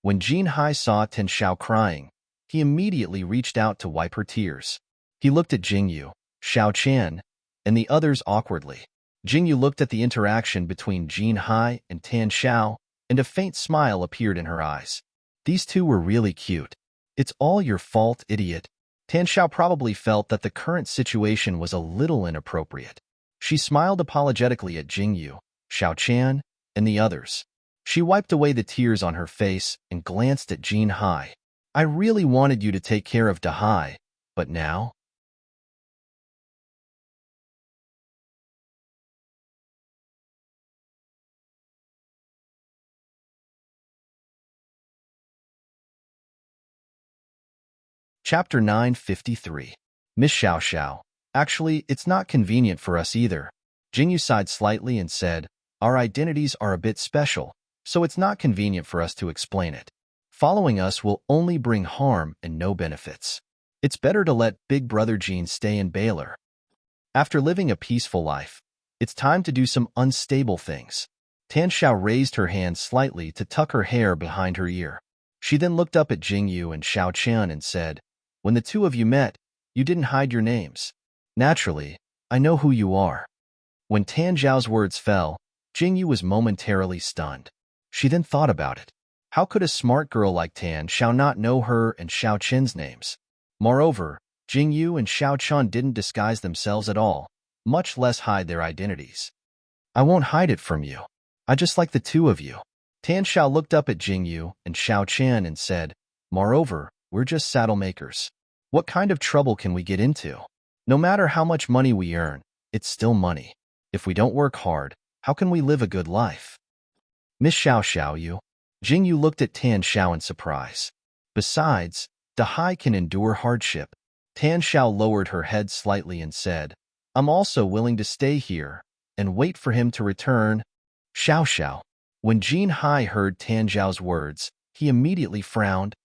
When Jin Hai saw Tan Xiao crying, he immediately reached out to wipe her tears. He looked at Jingyu, Xiao Qian, and the others awkwardly. Jingyu looked at the interaction between Jin Hai and Tan Xiao, and a faint smile appeared in her eyes. These two were really cute. It's all your fault, idiot. Tan Xiao probably felt that the current situation was a little inappropriate. She smiled apologetically at Jingyu, Xiao Qian, and the others. She wiped away the tears on her face and glanced at Jin Hai. I really wanted you to take care of Dahai, but now? Chapter 953. Miss Xiao Xiao. Actually, it's not convenient for us either. Jingyu sighed slightly and said, our identities are a bit special, so it's not convenient for us to explain it. Following us will only bring harm and no benefits. It's better to let Big Brother Jean stay in Baylor. After living a peaceful life, it's time to do some unstable things. Tan Xiao raised her hand slightly to tuck her hair behind her ear. She then looked up at Jingyu and Xiao Qian and said, when the two of you met, you didn't hide your names. Naturally, I know who you are. When Tan Zhao's words fell, Jingyu was momentarily stunned. She then thought about it. How could a smart girl like Tan Xiao not know her and Xiao Qin's names? Moreover, Jingyu and Xiao Qin didn't disguise themselves at all, much less hide their identities. I won't hide it from you. I just like the two of you. Tan Xiao looked up at Jingyu and Xiao Qin and said, moreover, we're just saddle makers. What kind of trouble can we get into? No matter how much money we earn, it's still money. If we don't work hard, how can we live a good life? Miss Xiao Xiao, you. Jingyu looked at Tan Xiao in surprise. Besides, Dahai can endure hardship. Tan Xiao lowered her head slightly and said, I'm also willing to stay here and wait for him to return. Xiao Xiao. When Jin Hai heard Tan Zhao's words, he immediately frowned.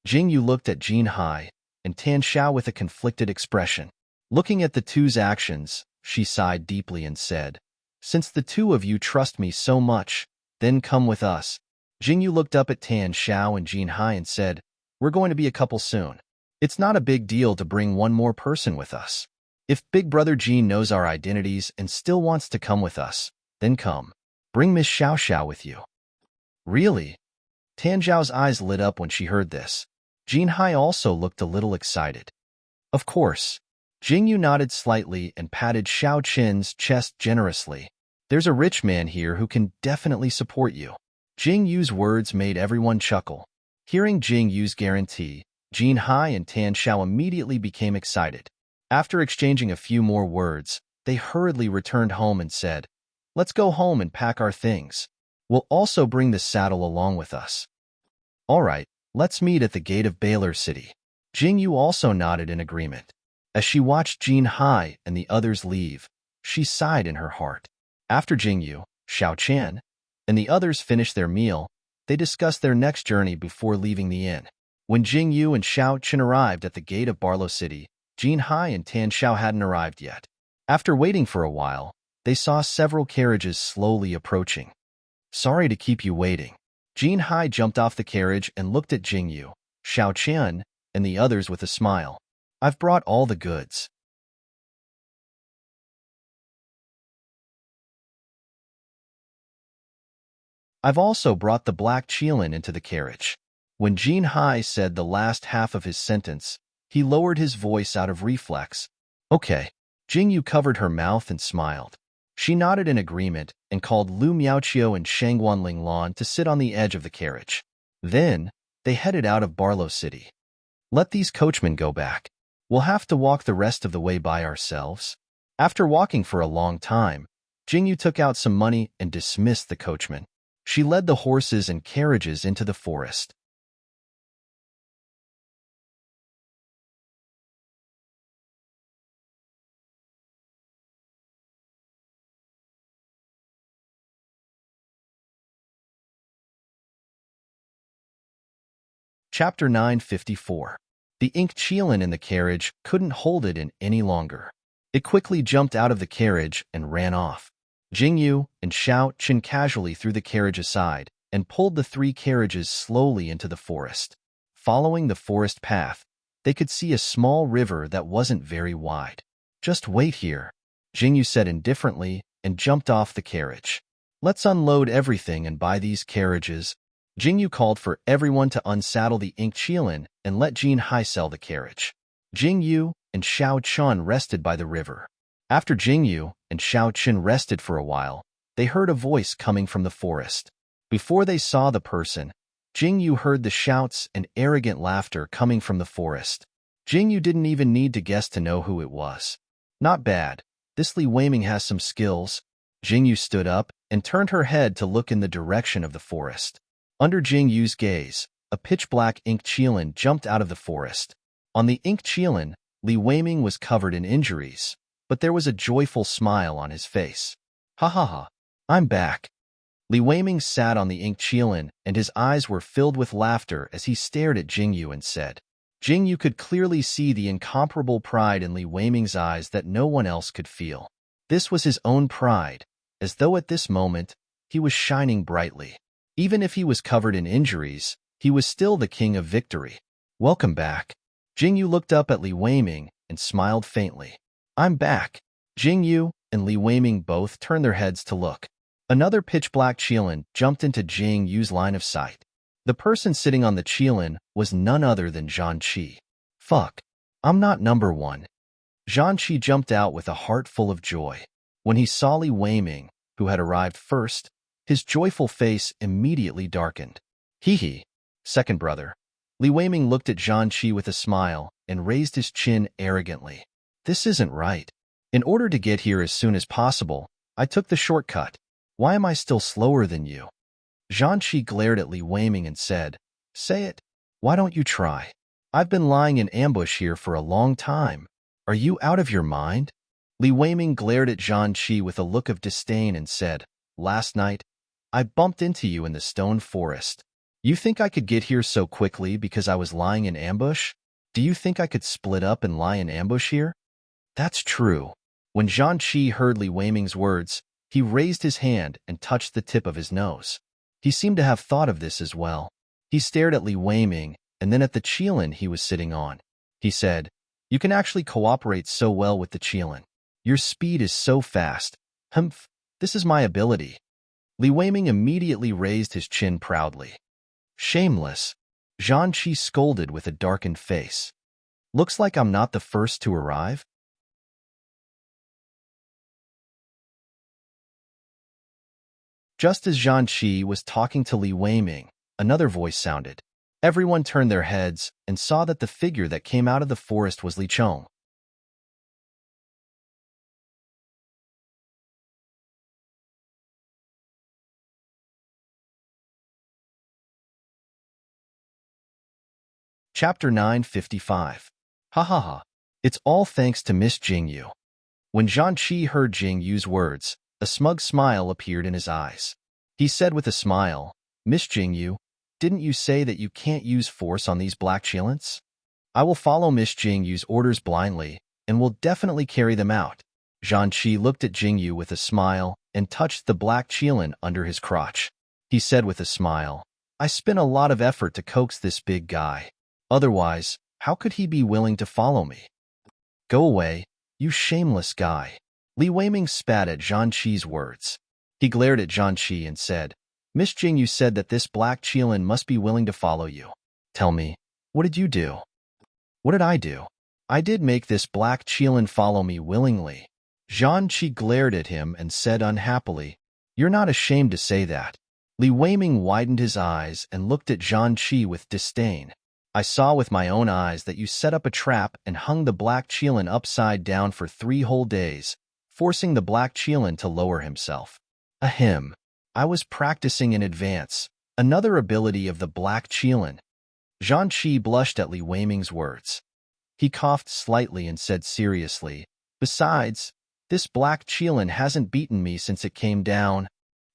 Jingyu looked at Jin Hai and Tan Xiao with a conflicted expression. Looking at the two's actions, she sighed deeply and said, since the two of you trust me so much, then come with us. Jingyu looked up at Tan Xiao and Jin Hai and said, we're going to be a couple soon. It's not a big deal to bring one more person with us. If Big Brother Jean knows our identities and still wants to come with us, then come. Bring Miss Xiao Xiao with you. Really? Tan Zhao's eyes lit up when she heard this. Jin Hai also looked a little excited. Of course. Jingyu nodded slightly and patted Xiao Qin's chest generously. There's a rich man here who can definitely support you. Jingyu's words made everyone chuckle. Hearing Jingyu's guarantee, Jin Hai and Tan Xiao immediately became excited. After exchanging a few more words, they hurriedly returned home and said, "Let's go home and pack our things. We'll also bring the saddle along with us." "All right, let's meet at the gate of Baylor City." Jingyu also nodded in agreement. As she watched Jin Hai and the others leave, she sighed in her heart. After Jingyu, Xiao Chan, and the others finished their meal, they discussed their next journey before leaving the inn. When Jingyu and Xiao Chen arrived at the gate of Barlow City, Jin Hai and Tan Xiao hadn't arrived yet. After waiting for a while, they saw several carriages slowly approaching. "Sorry to keep you waiting." Jin Hai jumped off the carriage and looked at Jingyu, Xiao Chen, and the others with a smile. "I've brought all the goods." "I've also brought the black Qilin into the carriage." When Jin Hai said the last half of his sentence, he lowered his voice out of reflex. "Okay." Jingyu covered her mouth and smiled. She nodded in agreement and called Lu Miaoqiu and Shangguan Linglan to sit on the edge of the carriage. Then, they headed out of Barlow City. "Let these coachmen go back. We'll have to walk the rest of the way by ourselves." After walking for a long time, Jingyu took out some money and dismissed the coachman. She led the horses and carriages into the forest. Chapter 954. The ink Qilin in the carriage couldn't hold it in any longer. It quickly jumped out of the carriage and ran off. Jingyu and Xiao Chen casually threw the carriage aside and pulled the three carriages slowly into the forest. Following the forest path, they could see a small river that wasn't very wide. "Just wait here," Jingyu said indifferently and jumped off the carriage. "Let's unload everything and buy these carriages." Jingyu called for everyone to unsaddle the ink Qilin and let Jin Hai sell the carriage. Jingyu and Xiao Chun rested by the river. After Jingyu and Xiao Chen rested for a while, they heard a voice coming from the forest. Before they saw the person, Jingyu heard the shouts and arrogant laughter coming from the forest. Jingyu didn't even need to guess to know who it was. "Not bad. This Li Weiming has some skills." Jingyu stood up and turned her head to look in the direction of the forest. Under Jingyu's gaze, a pitch-black ink Qilin jumped out of the forest. On the ink Qilin, Li Weiming was covered in injuries, but there was a joyful smile on his face. "Ha ha ha, I'm back." Li Weiming sat on the ink Qilin, and his eyes were filled with laughter as he stared at Jingyu and said. Jingyu could clearly see the incomparable pride in Li Weiming's eyes that no one else could feel. This was his own pride, as though at this moment, he was shining brightly. Even if he was covered in injuries, he was still the king of victory. "Welcome back." Jingyu looked up at Li Weiming and smiled faintly. "I'm back." Jingyu and Li Weiming both turned their heads to look. Another pitch-black Qilin jumped into Jingyu's line of sight. The person sitting on the Qilin was none other than Zhan Qi. "Fuck. I'm not number one." Zhan Qi jumped out with a heart full of joy. When he saw Li Weiming, who had arrived first, his joyful face immediately darkened. "Hee hee, second brother." Li Weiming looked at Zhan Qi with a smile and raised his chin arrogantly. "This isn't right. In order to get here as soon as possible, I took the shortcut. Why am I still slower than you?" Zhan Qi glared at Li Weiming and said, "Say it. Why don't you try? I've been lying in ambush here for a long time. Are you out of your mind?" Li Weiming glared at Zhan Qi with a look of disdain and said, "Last night, I bumped into you in the stone forest. You think I could get here so quickly because I was lying in ambush? Do you think I could split up and lie in ambush here?" "That's true." When Zhan Qi heard Li Weiming's words, he raised his hand and touched the tip of his nose. He seemed to have thought of this as well. He stared at Li Weiming and then at the Qilin he was sitting on. He said, "You can actually cooperate so well with the Qilin. Your speed is so fast. Humph, this is my ability." Li Weiming immediately raised his chin proudly. "Shameless," Zhan Qi scolded with a darkened face. "Looks like I'm not the first to arrive." Just as Zhan Qi was talking to Li Weiming, another voice sounded. Everyone turned their heads and saw that the figure that came out of the forest was Li Chong. Chapter 955. Ha ha ha. It's all thanks to Miss Jingyu. When Zhanqi heard Jingyu's words, a smug smile appeared in his eyes. He said with a smile, Miss Jingyu, didn't you say that you can't use force on these black Qilins? I will follow Miss Jingyu's orders blindly, and will definitely carry them out. Zhanqi looked at Jingyu with a smile and touched the black Qilin under his crotch. He said with a smile, I spent a lot of effort to coax this big guy. Otherwise, how could he be willing to follow me? Go away, you shameless guy. Li Weiming spat at Zhanqi's words. He glared at Zhanqi and said, Miss Jingyu said that this black Qilin must be willing to follow you. Tell me, what did you do? What did I do? I did make this black Qilin follow me willingly. Zhanqi glared at him and said unhappily, You're not ashamed to say that. Li Weiming widened his eyes and looked at Zhanqi with disdain. I saw with my own eyes that you set up a trap and hung the black Qilin upside down for 3 whole days, forcing the black Qilin to lower himself. Ahem. I was practicing in advance, another ability of the black Qilin. Zhanqi blushed at Li Weiming's words. He coughed slightly and said seriously, Besides, this black Qilin hasn't beaten me since it came down.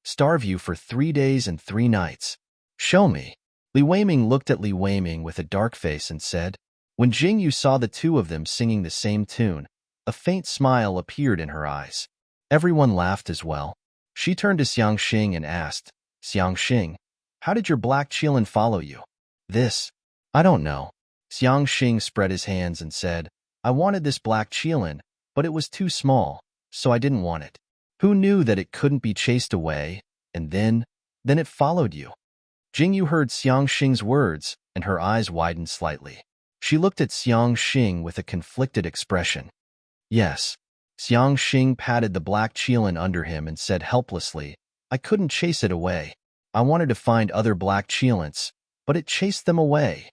Starve you for 3 days and 3 nights. Show me. Li Weiming looked at Li Weiming with a dark face and said, When Jingyu saw the two of them singing the same tune, a faint smile appeared in her eyes. Everyone laughed as well. She turned to Xiangxing and asked, Xiangxing, how did your black Qilin follow you? This? I don't know. Xiangxing spread his hands and said, I wanted this black Qilin, but it was too small, so I didn't want it. Who knew that it couldn't be chased away, and then it followed you? Jingyu heard Xiangxing's words, and her eyes widened slightly. She looked at Xiangxing with a conflicted expression. Yes. Xiangxing patted the black Qilin under him and said helplessly, I couldn't chase it away. I wanted to find other black Qilins, but it chased them away.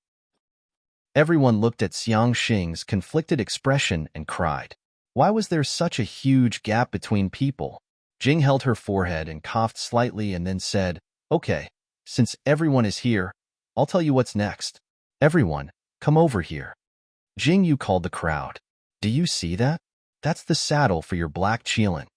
Everyone looked at Xiangxing's conflicted expression and cried. Why was there such a huge gap between people? Jing held her forehead and coughed slightly and then said, Okay, since everyone is here, I'll tell you what's next. Everyone, come over here. Jingyu called the crowd. Do you see that? That's the saddle for your black Qilin.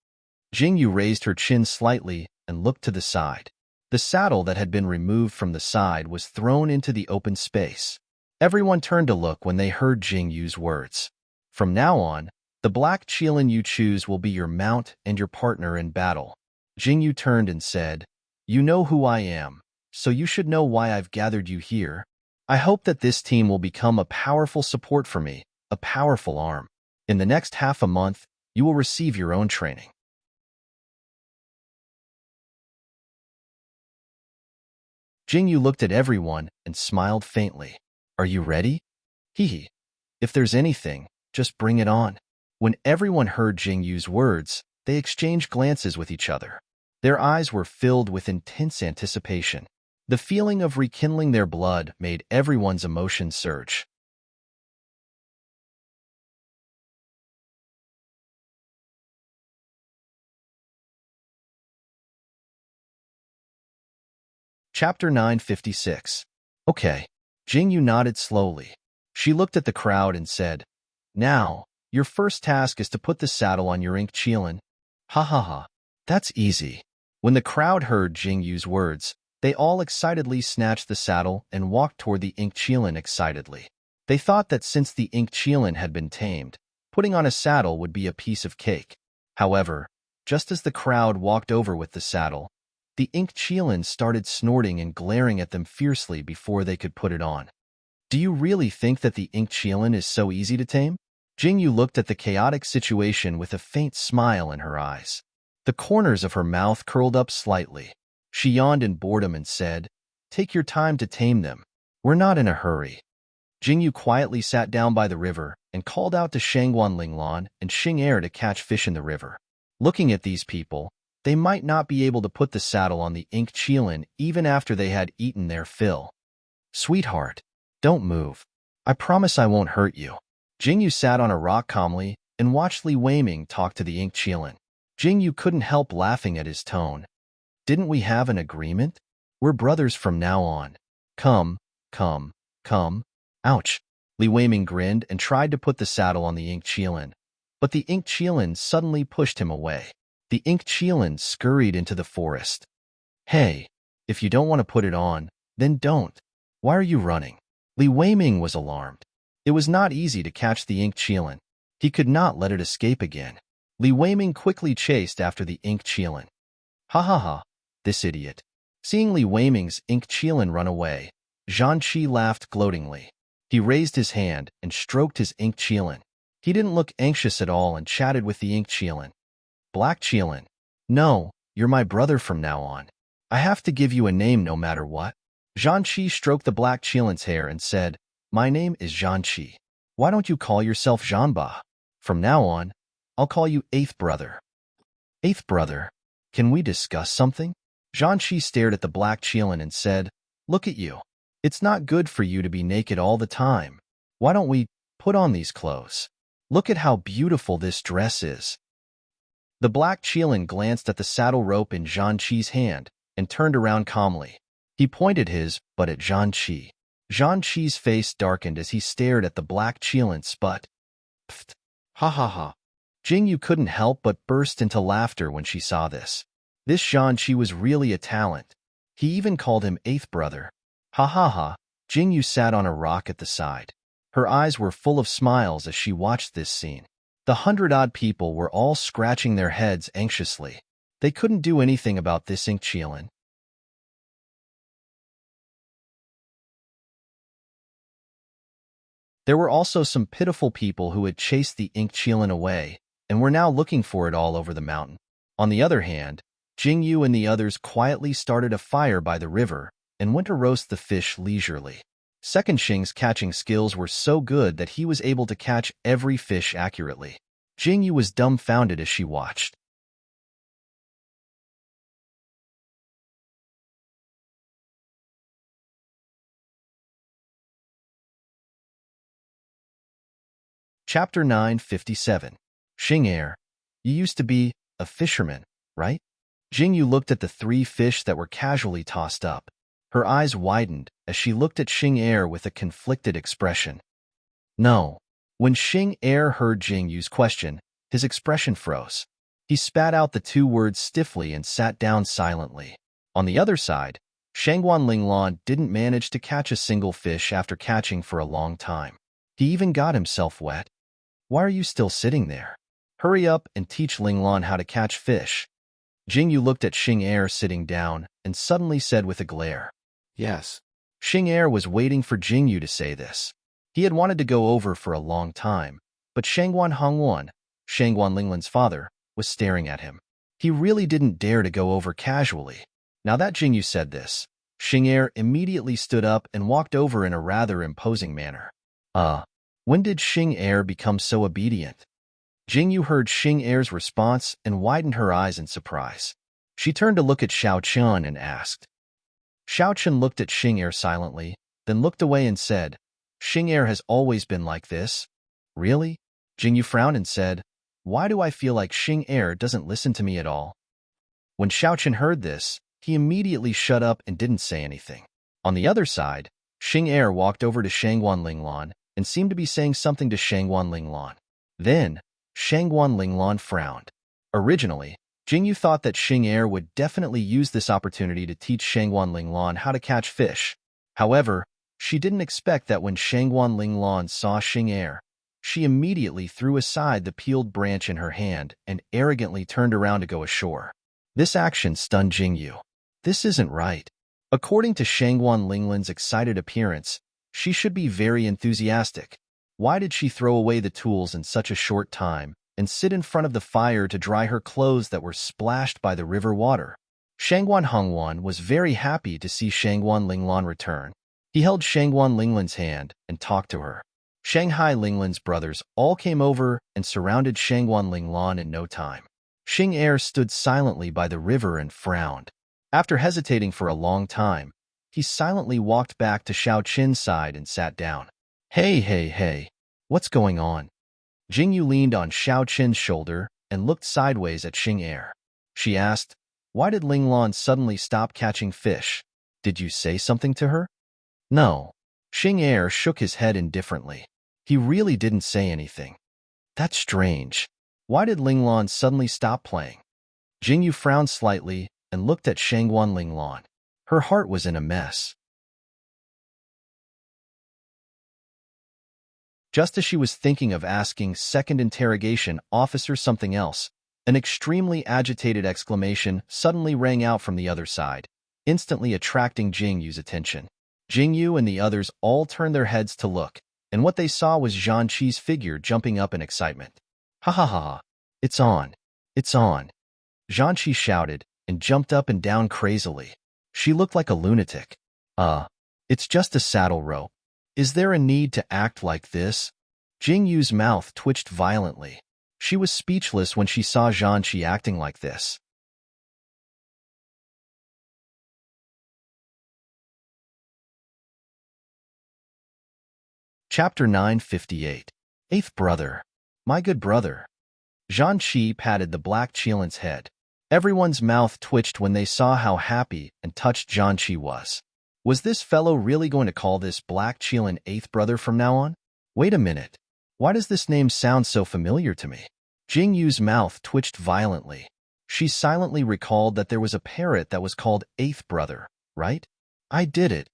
Jingyu raised her chin slightly and looked to the side. The saddle that had been removed from the side was thrown into the open space. Everyone turned to look when they heard Jingyu's words. From now on, the black Qilin you choose will be your mount and your partner in battle. Jingyu turned and said, You know who I am, so you should know why I've gathered you here. I hope that this team will become a powerful support for me, a powerful arm. In the next half a month, you will receive your own training. Jingyu looked at everyone and smiled faintly. Are you ready? Hee. If there's anything, just bring it on. When everyone heard Jingyu's words, they exchanged glances with each other. Their eyes were filled with intense anticipation. The feeling of rekindling their blood made everyone's emotions surge. Chapter 956. Okay. Jingyu nodded slowly. She looked at the crowd and said, Now, your first task is to put the saddle on your ink Qilin. Ha ha ha. That's easy. When the crowd heard Jingyu's words, they all excitedly snatched the saddle and walked toward the ink Qilin excitedly. They thought that since the ink Qilin had been tamed, putting on a saddle would be a piece of cake. However, just as the crowd walked over with the saddle, the ink Qilin started snorting and glaring at them fiercely before they could put it on. Do you really think that the ink Qilin is so easy to tame? Jingyu looked at the chaotic situation with a faint smile in her eyes. The corners of her mouth curled up slightly. She yawned in boredom and said, Take your time to tame them. We're not in a hurry. Jingyu quietly sat down by the river and called out to Shangguan Linglan and Xing Er to catch fish in the river. Looking at these people, they might not be able to put the saddle on the ink Qilin even after they had eaten their fill. Sweetheart, don't move. I promise I won't hurt you. Jingyu sat on a rock calmly and watched Li Weiming talk to the ink Qilin. Jingyu couldn't help laughing at his tone. Didn't we have an agreement? We're brothers from now on. Come. Ouch! Li Weiming grinned and tried to put the saddle on the ink Qilin, but the ink Qilin suddenly pushed him away. The ink Qilin scurried into the forest. Hey, if you don't want to put it on, then don't. Why are you running? Li Weiming was alarmed. It was not easy to catch the ink Qilin. He could not let it escape again. Li Weiming quickly chased after the ink Qilin. Ha ha ha, this idiot. Seeing Li Weiming's ink Qilin run away, Zhang Qi laughed gloatingly. He raised his hand and stroked his ink Qilin. He didn't look anxious at all and chatted with the ink Qilin. Black Qilin. No, you're my brother from now on. I have to give you a name no matter what. Zhang Qi stroked the black Qilin's hair and said, My name is Zhang Qi. Why don't you call yourself Zhanba? From now on, I'll call you Eighth Brother. Eighth Brother, can we discuss something? Zhang Qi stared at the black Qilin and said, Look at you. It's not good for you to be naked all the time. Why don't we put on these clothes? Look at how beautiful this dress is. The black Qilin glanced at the saddle rope in Zhang Qi's hand and turned around calmly. He pointed his butt at Zhang Qi. Zhang Qi's face darkened as he stared at the black Qilin's butt. Pfft! Ha ha ha! Jingyu couldn't help but burst into laughter when she saw this. This Zhang Qi was really a talent. He even called him Eighth Brother. Ha ha ha! Jingyu sat on a rock at the side. Her eyes were full of smiles as she watched this scene. The 100-odd people were all scratching their heads anxiously. They couldn't do anything about this ink Qilin. There were also some pitiful people who had chased the ink Qilin away and were now looking for it all over the mountain. On the other hand, Jingyu and the others quietly started a fire by the river and went to roast the fish leisurely. Second Xing's catching skills were so good that he was able to catch every fish accurately. Jingyu was dumbfounded as she watched. Chapter 957. Xing, you used to be a fisherman, right? Jingyu looked at the 3 fish that were casually tossed up. Her eyes widened as she looked at Xing with a conflicted expression. No. When Xing heard Jingyu's question, his expression froze. He spat out the 2 words stiffly and sat down silently. On the other side, Shangguan Linglan didn't manage to catch a single fish after catching for a long time. He even got himself wet. Why are you still sitting there? Hurry up and teach Linglan how to catch fish. Jingyu looked at Xing sitting down and suddenly said with a glare. Yes. Xing was waiting for Jingyu to say this. He had wanted to go over for a long time, but Shangguan Hongwan, Shangguan Linglan's father, was staring at him. He really didn't dare to go over casually. Now that Jingyu said this, Xing immediately stood up and walked over in a rather imposing manner. When did Xing become so obedient? Jingyu heard Xing response and widened her eyes in surprise. She turned to look at Xiao Chun and asked. Xiao Chun looked at Xing silently, then looked away and said, Xing has always been like this. Really? Jingyu frowned and said, Why do I feel like Xing doesn't listen to me at all? When Xiao Chun heard this, he immediately shut up and didn't say anything. On the other side, Xing walked over to Shangguan Linglan and seemed to be saying something to Shangguan Linglan. Then, Shangguan Linglan frowned. Originally, Jingyu thought that Xing would definitely use this opportunity to teach Shangguan Linglan how to catch fish. However, she didn't expect that when Shangguan Linglan saw Xing she immediately threw aside the peeled branch in her hand and arrogantly turned around to go ashore. This action stunned Jingyu. This isn't right. According to Shangguan Linglan's excited appearance, she should be very enthusiastic. Why did she throw away the tools in such a short time and sit in front of the fire to dry her clothes that were splashed by the river water? Shangguan Hongwan was very happy to see Shangguan Linglan return. He held Shangguan Linglan's hand and talked to her. Shanghai Linglan's brothers all came over and surrounded Shangguan Linglan in no time. Xing stood silently by the river and frowned. After hesitating for a long time, he silently walked back to Xiao Qin's side and sat down. Hey, what's going on? Jingyu leaned on Xiao Qin's shoulder and looked sideways at Xing. She asked, Why did Linglan suddenly stop catching fish? Did you say something to her? No. Xing Er shook his head indifferently. He really didn't say anything. That's strange. Why did Linglan suddenly stop playing? Jingyu frowned slightly and looked at Shangguan Linglan. Her heart was in a mess. Just as she was thinking of asking second interrogation officer something else, an extremely agitated exclamation suddenly rang out from the other side, instantly attracting Jingyu's attention. Jingyu and the others all turned their heads to look, and what they saw was Zhang Qi's figure jumping up in excitement. Ha ha ha ha! It's on! It's on! Zhang Qi shouted and jumped up and down crazily. She looked like a lunatic. It's just a saddle rope. Is there a need to act like this? Jingyu's mouth twitched violently. She was speechless when she saw Zhang Qi acting like this. Chapter 958. Eighth Brother. My good brother. Zhang Qi patted the black Qilin's head. Everyone's mouth twitched when they saw how happy and touched Zhang Qi was. Was this fellow really going to call this black Qilin eighth brother from now on? Wait a minute. Why does this name sound so familiar to me? Jingyu's mouth twitched violently. She silently recalled that there was a parrot that was called Eighth Brother, right? I did it.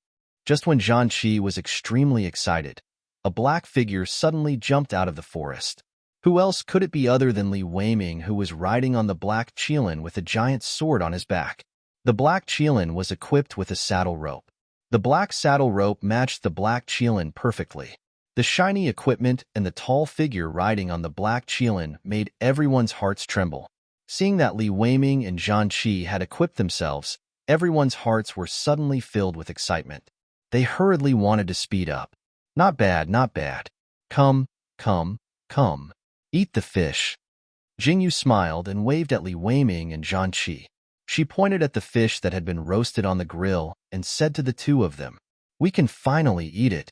Just when Zhang Qi was extremely excited, a black figure suddenly jumped out of the forest. Who else could it be other than Li Weiming, who was riding on the black Qilin with a giant sword on his back? The black Qilin was equipped with a saddle rope. The black saddle rope matched the black Qilin perfectly. The shiny equipment and the tall figure riding on the black Qilin made everyone's hearts tremble. Seeing that Li Weiming and Zhang Qi had equipped themselves, everyone's hearts were suddenly filled with excitement. They hurriedly wanted to speed up. Not bad, not bad. Come, come, come. Eat the fish. Jingyu smiled and waved at Li Weiming and Zhang Qi. She pointed at the fish that had been roasted on the grill and said to the two of them, "We can finally eat it."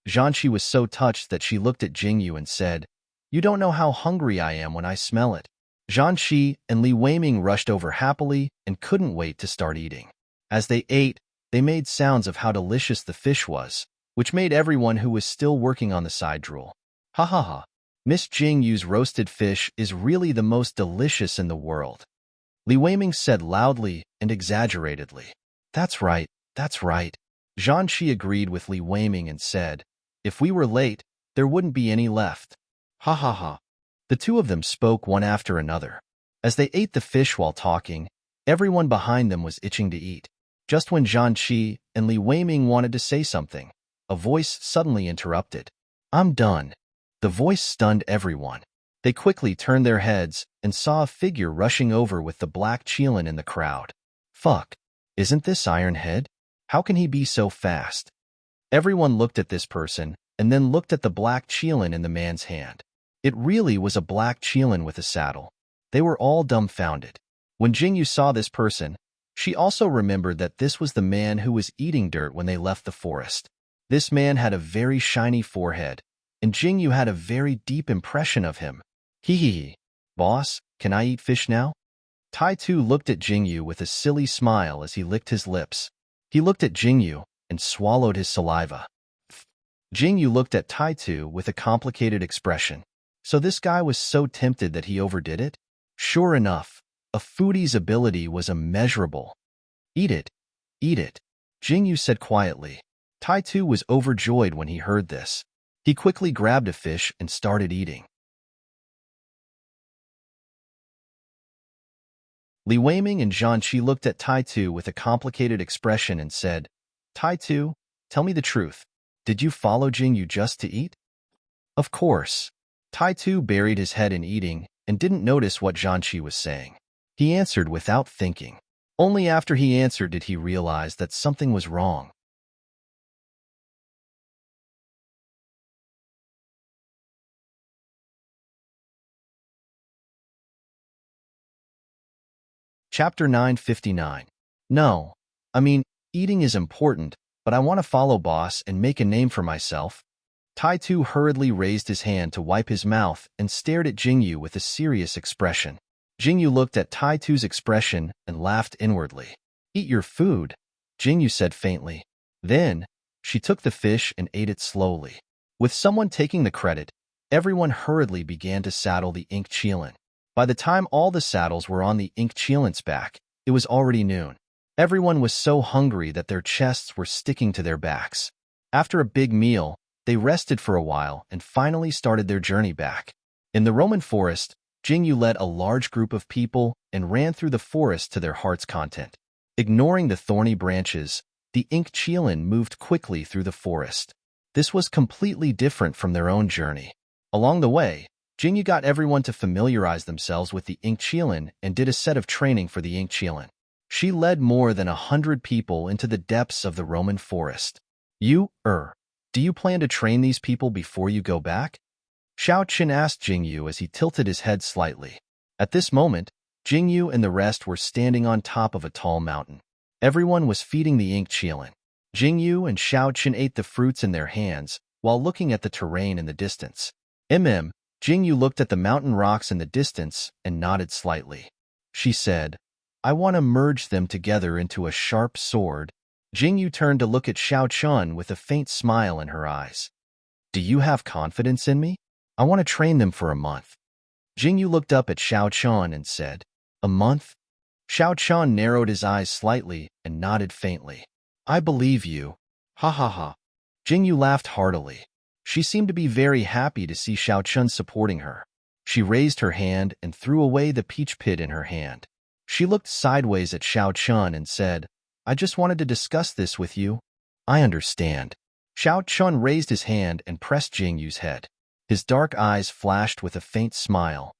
Zhang Qi was so touched that she looked at Jingyu and said, "You don't know how hungry I am when I smell it." Zhang Qi and Li Weiming rushed over happily and couldn't wait to start eating. As they ate, they made sounds of how delicious the fish was, which made everyone who was still working on the side drool. Ha ha ha. Miss Jingyu's roasted fish is really the most delicious in the world. Li Weiming said loudly and exaggeratedly. That's right, that's right. Zhang Qi agreed with Li Weiming and said, "If we were late, there wouldn't be any left." Ha ha ha. The two of them spoke one after another. As they ate the fish while talking, everyone behind them was itching to eat. Just when Zhang Qi and Li Weiming wanted to say something, a voice suddenly interrupted. "I'm done." The voice stunned everyone. They quickly turned their heads and saw a figure rushing over with the black Qilin in the crowd. Fuck, isn't this Ironhead? How can he be so fast? Everyone looked at this person and then looked at the black Qilin in the man's hand. It really was a black Qilin with a saddle. They were all dumbfounded. When Jingyu saw this person, she also remembered that this was the man who was eating dirt when they left the forest. This man had a very shiny forehead, and Jingyu had a very deep impression of him. Hee hee hee. Boss, can I eat fish now? Tai Tu looked at Jingyu with a silly smile as he licked his lips. He looked at Jingyu and swallowed his saliva. Jingyu looked at Tai Tu with a complicated expression. So this guy was so tempted that he overdid it? Sure enough, a foodie's ability was immeasurable. Eat it. Eat it. Jingyu said quietly. Tai Tu was overjoyed when he heard this. He quickly grabbed a fish and started eating. Li Weiming and Zhang Qi looked at Tai Tu with a complicated expression and said, Tai Tu, tell me the truth. Did you follow Jingyu just to eat? Of course. Tai Tu buried his head in eating and didn't notice what Zhang Qi was saying. He answered without thinking. Only after he answered did he realize that something was wrong. Chapter 959. No, eating is important, but I want to follow boss and make a name for myself. Tai Tu hurriedly raised his hand to wipe his mouth and stared at Jingyu with a serious expression. Jingyu looked at Tai Tu's expression and laughed inwardly. Eat your food, Jingyu said faintly. Then, She took the fish and ate it slowly. With someone taking the credit, everyone hurriedly began to saddle the ink chelan. By the time all the saddles were on the ink chelan's back, it was already noon. Everyone was so hungry that their chests were sticking to their backs. After a big meal, they rested for a while and finally started their journey back. In the Roman forest, Jingyu led a large group of people and ran through the forest to their heart's content. Ignoring the thorny branches, the ink chelan moved quickly through the forest. This was completely different from their own journey. Along the way, Jingyu got everyone to familiarize themselves with the ink chelan and did a set of training for the ink chelan. She led more than 100 people into the depths of the Roman forest. Do you plan to train these people before you go back? Xiao Qin asked Jingyu as he tilted his head slightly. At this moment, Jingyu and the rest were standing on top of a tall mountain. Everyone was feeding the ink chelan. Jingyu and Xiao Qin ate the fruits in their hands while looking at the terrain in the distance. Jingyu looked at the mountain rocks in the distance and nodded slightly. She said, I want to merge them together into a sharp sword. Jingyu turned to look at Xiao Qin with a faint smile in her eyes. Do you have confidence in me? I want to train them for a month. Jingyu looked up at Xiao Qin and said, A month? Xiao Qin narrowed his eyes slightly and nodded faintly. I believe you. Ha ha ha. Jingyu laughed heartily. She seemed to be very happy to see Xiao Qin supporting her. She raised her hand and threw away the peach pit in her hand. She looked sideways at Xiao Qin and said, I just wanted to discuss this with you. I understand. Xiao Qin raised his hand and pressed Jingyu's head. His dark eyes flashed with a faint smile.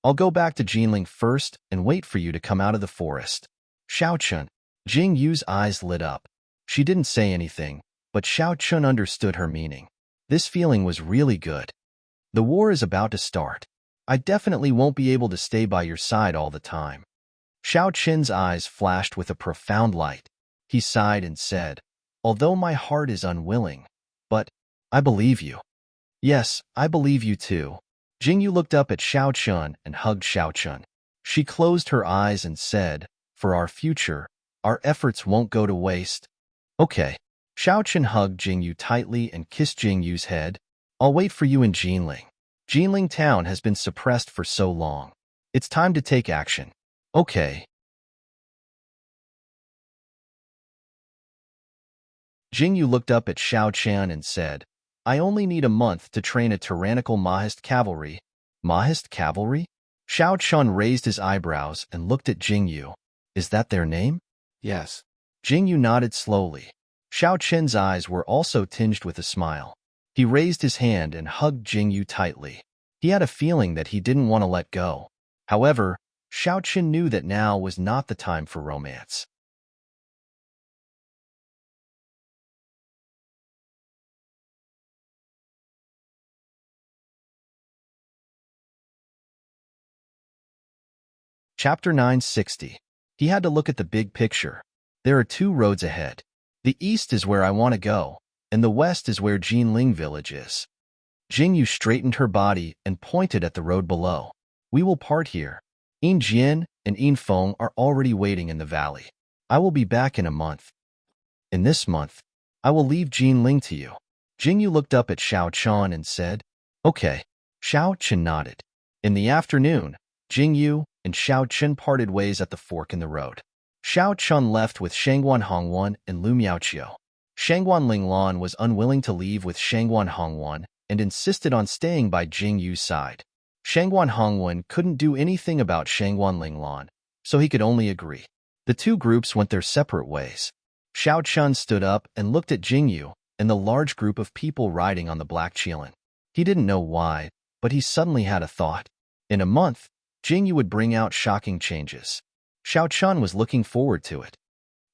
I'll go back to Jinling first and wait for you to come out of the forest. Xiao Qin. Jingyu's eyes lit up. She didn't say anything, but Xiao Qin understood her meaning. This feeling was really good. The war is about to start. I definitely won't be able to stay by your side all the time. Xiao Qin's eyes flashed with a profound light. He sighed and said, Although my heart is unwilling, but I believe you. Yes, I believe you too. Jingyu looked up at Xiao Qin and hugged Xiao Qin. She closed her eyes and said, For our future, our efforts won't go to waste. Okay. Xiao Qin hugged Jingyu tightly and kissed Jingyu's head. I'll wait for you in Jinling. Jinling town has been suppressed for so long. It's time to take action. Okay. Jingyu looked up at Xiao Qin and said, I only need a month to train a tyrannical Mahist cavalry. Mahist cavalry? Xiao Qin raised his eyebrows and looked at Jingyu. Is that their name? Yes. Jingyu nodded slowly. Xiao Qin's eyes were also tinged with a smile. He raised his hand and hugged Jingyu tightly. He had a feeling that he didn't want to let go. However, Xiao Qin knew that now was not the time for romance. Chapter 960. He had to look at the big picture. There are two roads ahead. The east is where I want to go, and the west is where Jinling village is. Jingyu straightened her body and pointed at the road below. We will part here. Yin Jian and Yin Feng are already waiting in the valley. I will be back in a month. In this month, I will leave Jinling to you. Jingyu looked up at Xiao Qin and said, Okay. Xiao Qin nodded. In the afternoon, Jingyu and Xiao Qin parted ways at the fork in the road. Xiao Qin left with Shangguan Hongwan and Lu Miaoqiu. Shangguan Linglan was unwilling to leave with Shangguan Hongwan and insisted on staying by Jingyu's side. Shangguan Hongwan couldn't do anything about Shangguan Linglan, so he could only agree. The two groups went their separate ways. Xiao Qin stood up and looked at Jingyu and the large group of people riding on the black chelan. He didn't know why, but he suddenly had a thought. In a month, Jingyu would bring out shocking changes. Xiao Qin was looking forward to it.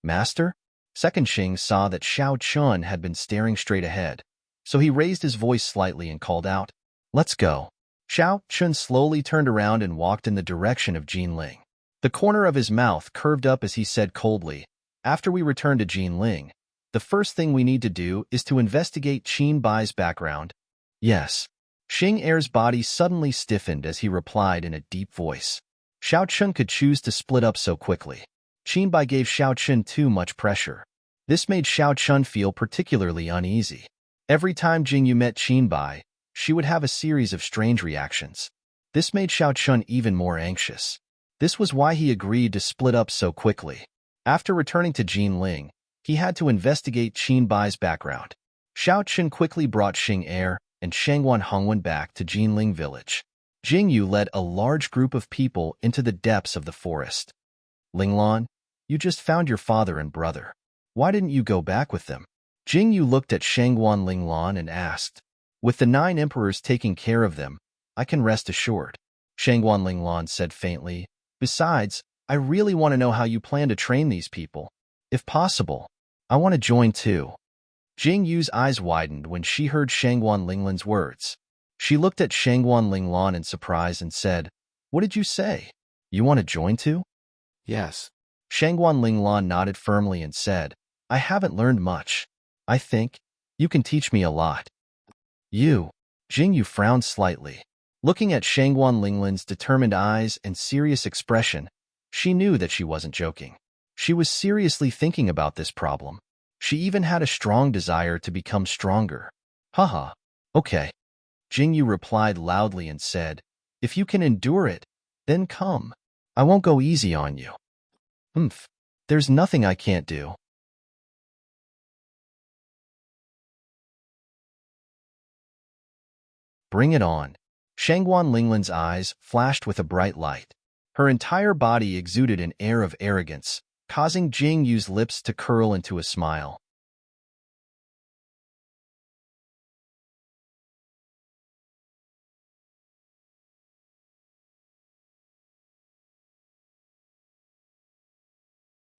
Master? Second Xing saw that Xiao Qin had been staring straight ahead, so he raised his voice slightly and called out, Let's go. Xiao Qin slowly turned around and walked in the direction of Jinling. The corner of his mouth curved up as he said coldly, After we return to Jinling, the first thing we need to do is to investigate Qin Bai's background. Yes. Xing Er's body suddenly stiffened as he replied in a deep voice. Xiao Qin could choose to split up so quickly. Qin Bai gave Xiao Qin too much pressure. This made Xiao Chun feel particularly uneasy. Every time Jingyu met Qinbai, she would have a series of strange reactions. This made Xiao Chun even more anxious. This was why he agreed to split up so quickly. After returning to Jinling, he had to investigate Qinbai's background. Xiao Chun quickly brought Xing Er and Shangwan Hongwen back to Jinling village. Jingyu led a large group of people into the depths of the forest. Linglan, you just found your father and brother. Why didn't you go back with them? Jingyu looked at Shangwan Linglan and asked. With the 9 emperors taking care of them, I can rest assured. Shangwan Linglan said faintly. Besides, I really want to know how you plan to train these people. If possible, I want to join too. Jingyu's eyes widened when she heard Shangwan Linglan's words. She looked at Shangwan Linglan in surprise and said, What did you say? You want to join too? Yes. Shangwan Linglan nodded firmly and said, I haven't learned much. I think you can teach me a lot. You. Jingyu frowned slightly. Looking at Shangwan Linglan's determined eyes and serious expression, she knew that she wasn't joking. She was seriously thinking about this problem. She even had a strong desire to become stronger. Haha. Okay. Jingyu replied loudly and said, If you can endure it, then come. I won't go easy on you. There's nothing I can't do. Bring it on. Shangwan Linglan's eyes flashed with a bright light. Her entire body exuded an air of arrogance, causing Jingyu's lips to curl into a smile.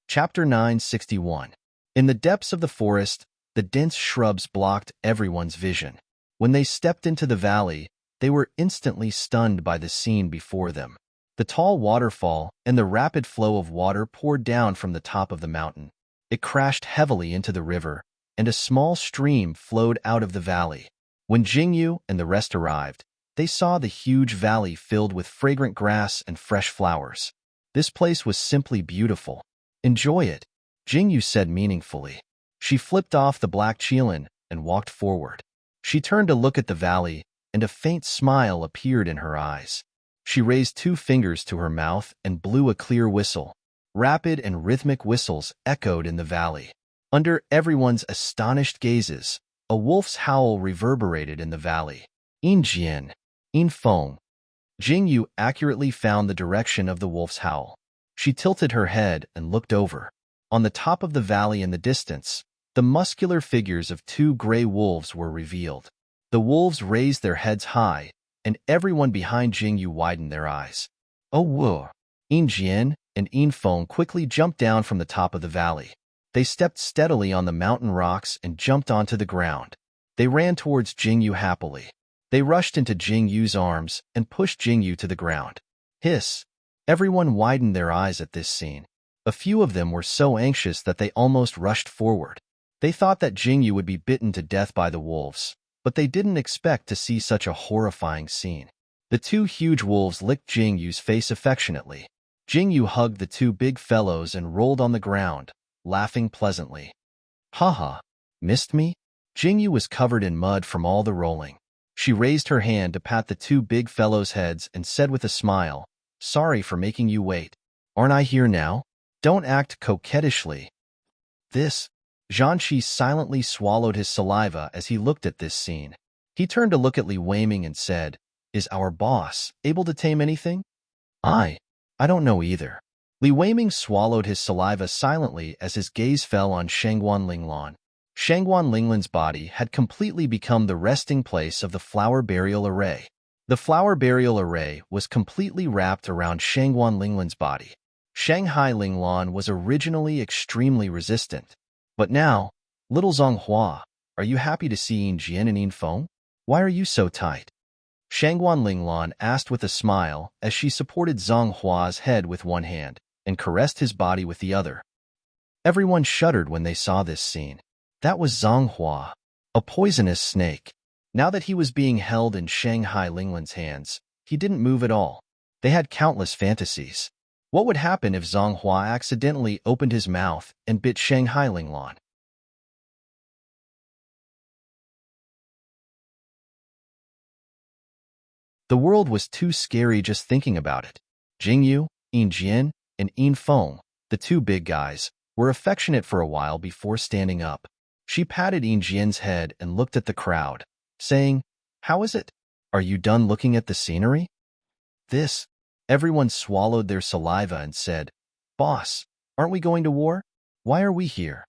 Chapter 961. In the depths of the forest, the dense shrubs blocked everyone's vision. When they stepped into the valley, they were instantly stunned by the scene before them. The tall waterfall and the rapid flow of water poured down from the top of the mountain. It crashed heavily into the river, and a small stream flowed out of the valley. When Jingyu and the rest arrived, they saw the huge valley filled with fragrant grass and fresh flowers. This place was simply beautiful. Enjoy it, Jingyu said meaningfully. She flipped off the black qilin and walked forward. She turned to look at the valley, and a faint smile appeared in her eyes. She raised 2 fingers to her mouth and blew a clear whistle. Rapid and rhythmic whistles echoed in the valley. Under everyone's astonished gazes, a wolf's howl reverberated in the valley. Injian, Infeng. Jingyu accurately found the direction of the wolf's howl. She tilted her head and looked over. On the top of the valley in the distance, the muscular figures of 2 gray wolves were revealed. The wolves raised their heads high, and everyone behind Jingyu widened their eyes. Oh, whoa! Injian and Infeng quickly jumped down from the top of the valley. They stepped steadily on the mountain rocks and jumped onto the ground. They ran towards Jingyu happily. They rushed into Jingyu's arms and pushed Jingyu to the ground. Hiss! Everyone widened their eyes at this scene. A few of them were so anxious that they almost rushed forward. They thought that Jingyu would be bitten to death by the wolves, but they didn't expect to see such a horrifying scene. The 2 huge wolves licked Jingyu's face affectionately. Jingyu hugged the 2 big fellows and rolled on the ground, laughing pleasantly. Haha, missed me? Jingyu was covered in mud from all the rolling. She raised her hand to pat the 2 big fellows' heads and said with a smile, Sorry for making you wait. Aren't I here now? Don't act coquettishly. This. Zhanqi silently swallowed his saliva as he looked at this scene. He turned to look at Li Weiming and said, Is our boss able to tame anything? I don't know either. Li Weiming swallowed his saliva silently as his gaze fell on Shangwan Linglan. Shangwan Linglan's body had completely become the resting place of the flower burial array. The flower burial array was completely wrapped around Shangwan Linglan's body. Shanghai Linglan was originally extremely resistant. But now, little Zonghua, are you happy to see Injian and Infeng? Why are you so tight? Shangwan Linglan asked with a smile as she supported Zonghua's head with one hand and caressed his body with the other. Everyone shuddered when they saw this scene. That was Zonghua, a poisonous snake. Now that he was being held in Shanghai Linglan's hands, he didn't move at all. They had countless fantasies. What would happen if Zonghua accidentally opened his mouth and bit Shanghai Linglan? The world was too scary just thinking about it. Jingyu, Jian, and Feng, the two big guys, were affectionate for a while before standing up. She patted Jian's head and looked at the crowd, saying, "How is it? Are you done looking at the scenery?" This. Everyone swallowed their saliva and said, "Boss, aren't we going to war? Why are we here?"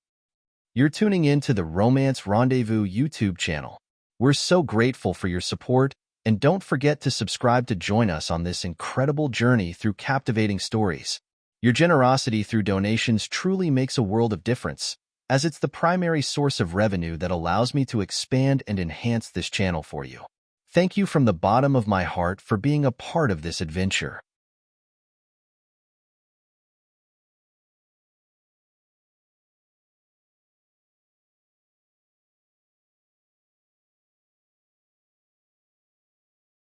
You're tuning in to the Romance Rendezvous YouTube channel. We're so grateful for your support, and don't forget to subscribe to join us on this incredible journey through captivating stories. Your generosity through donations truly makes a world of difference, as it's the primary source of revenue that allows me to expand and enhance this channel for you. Thank you from the bottom of my heart for being a part of this adventure.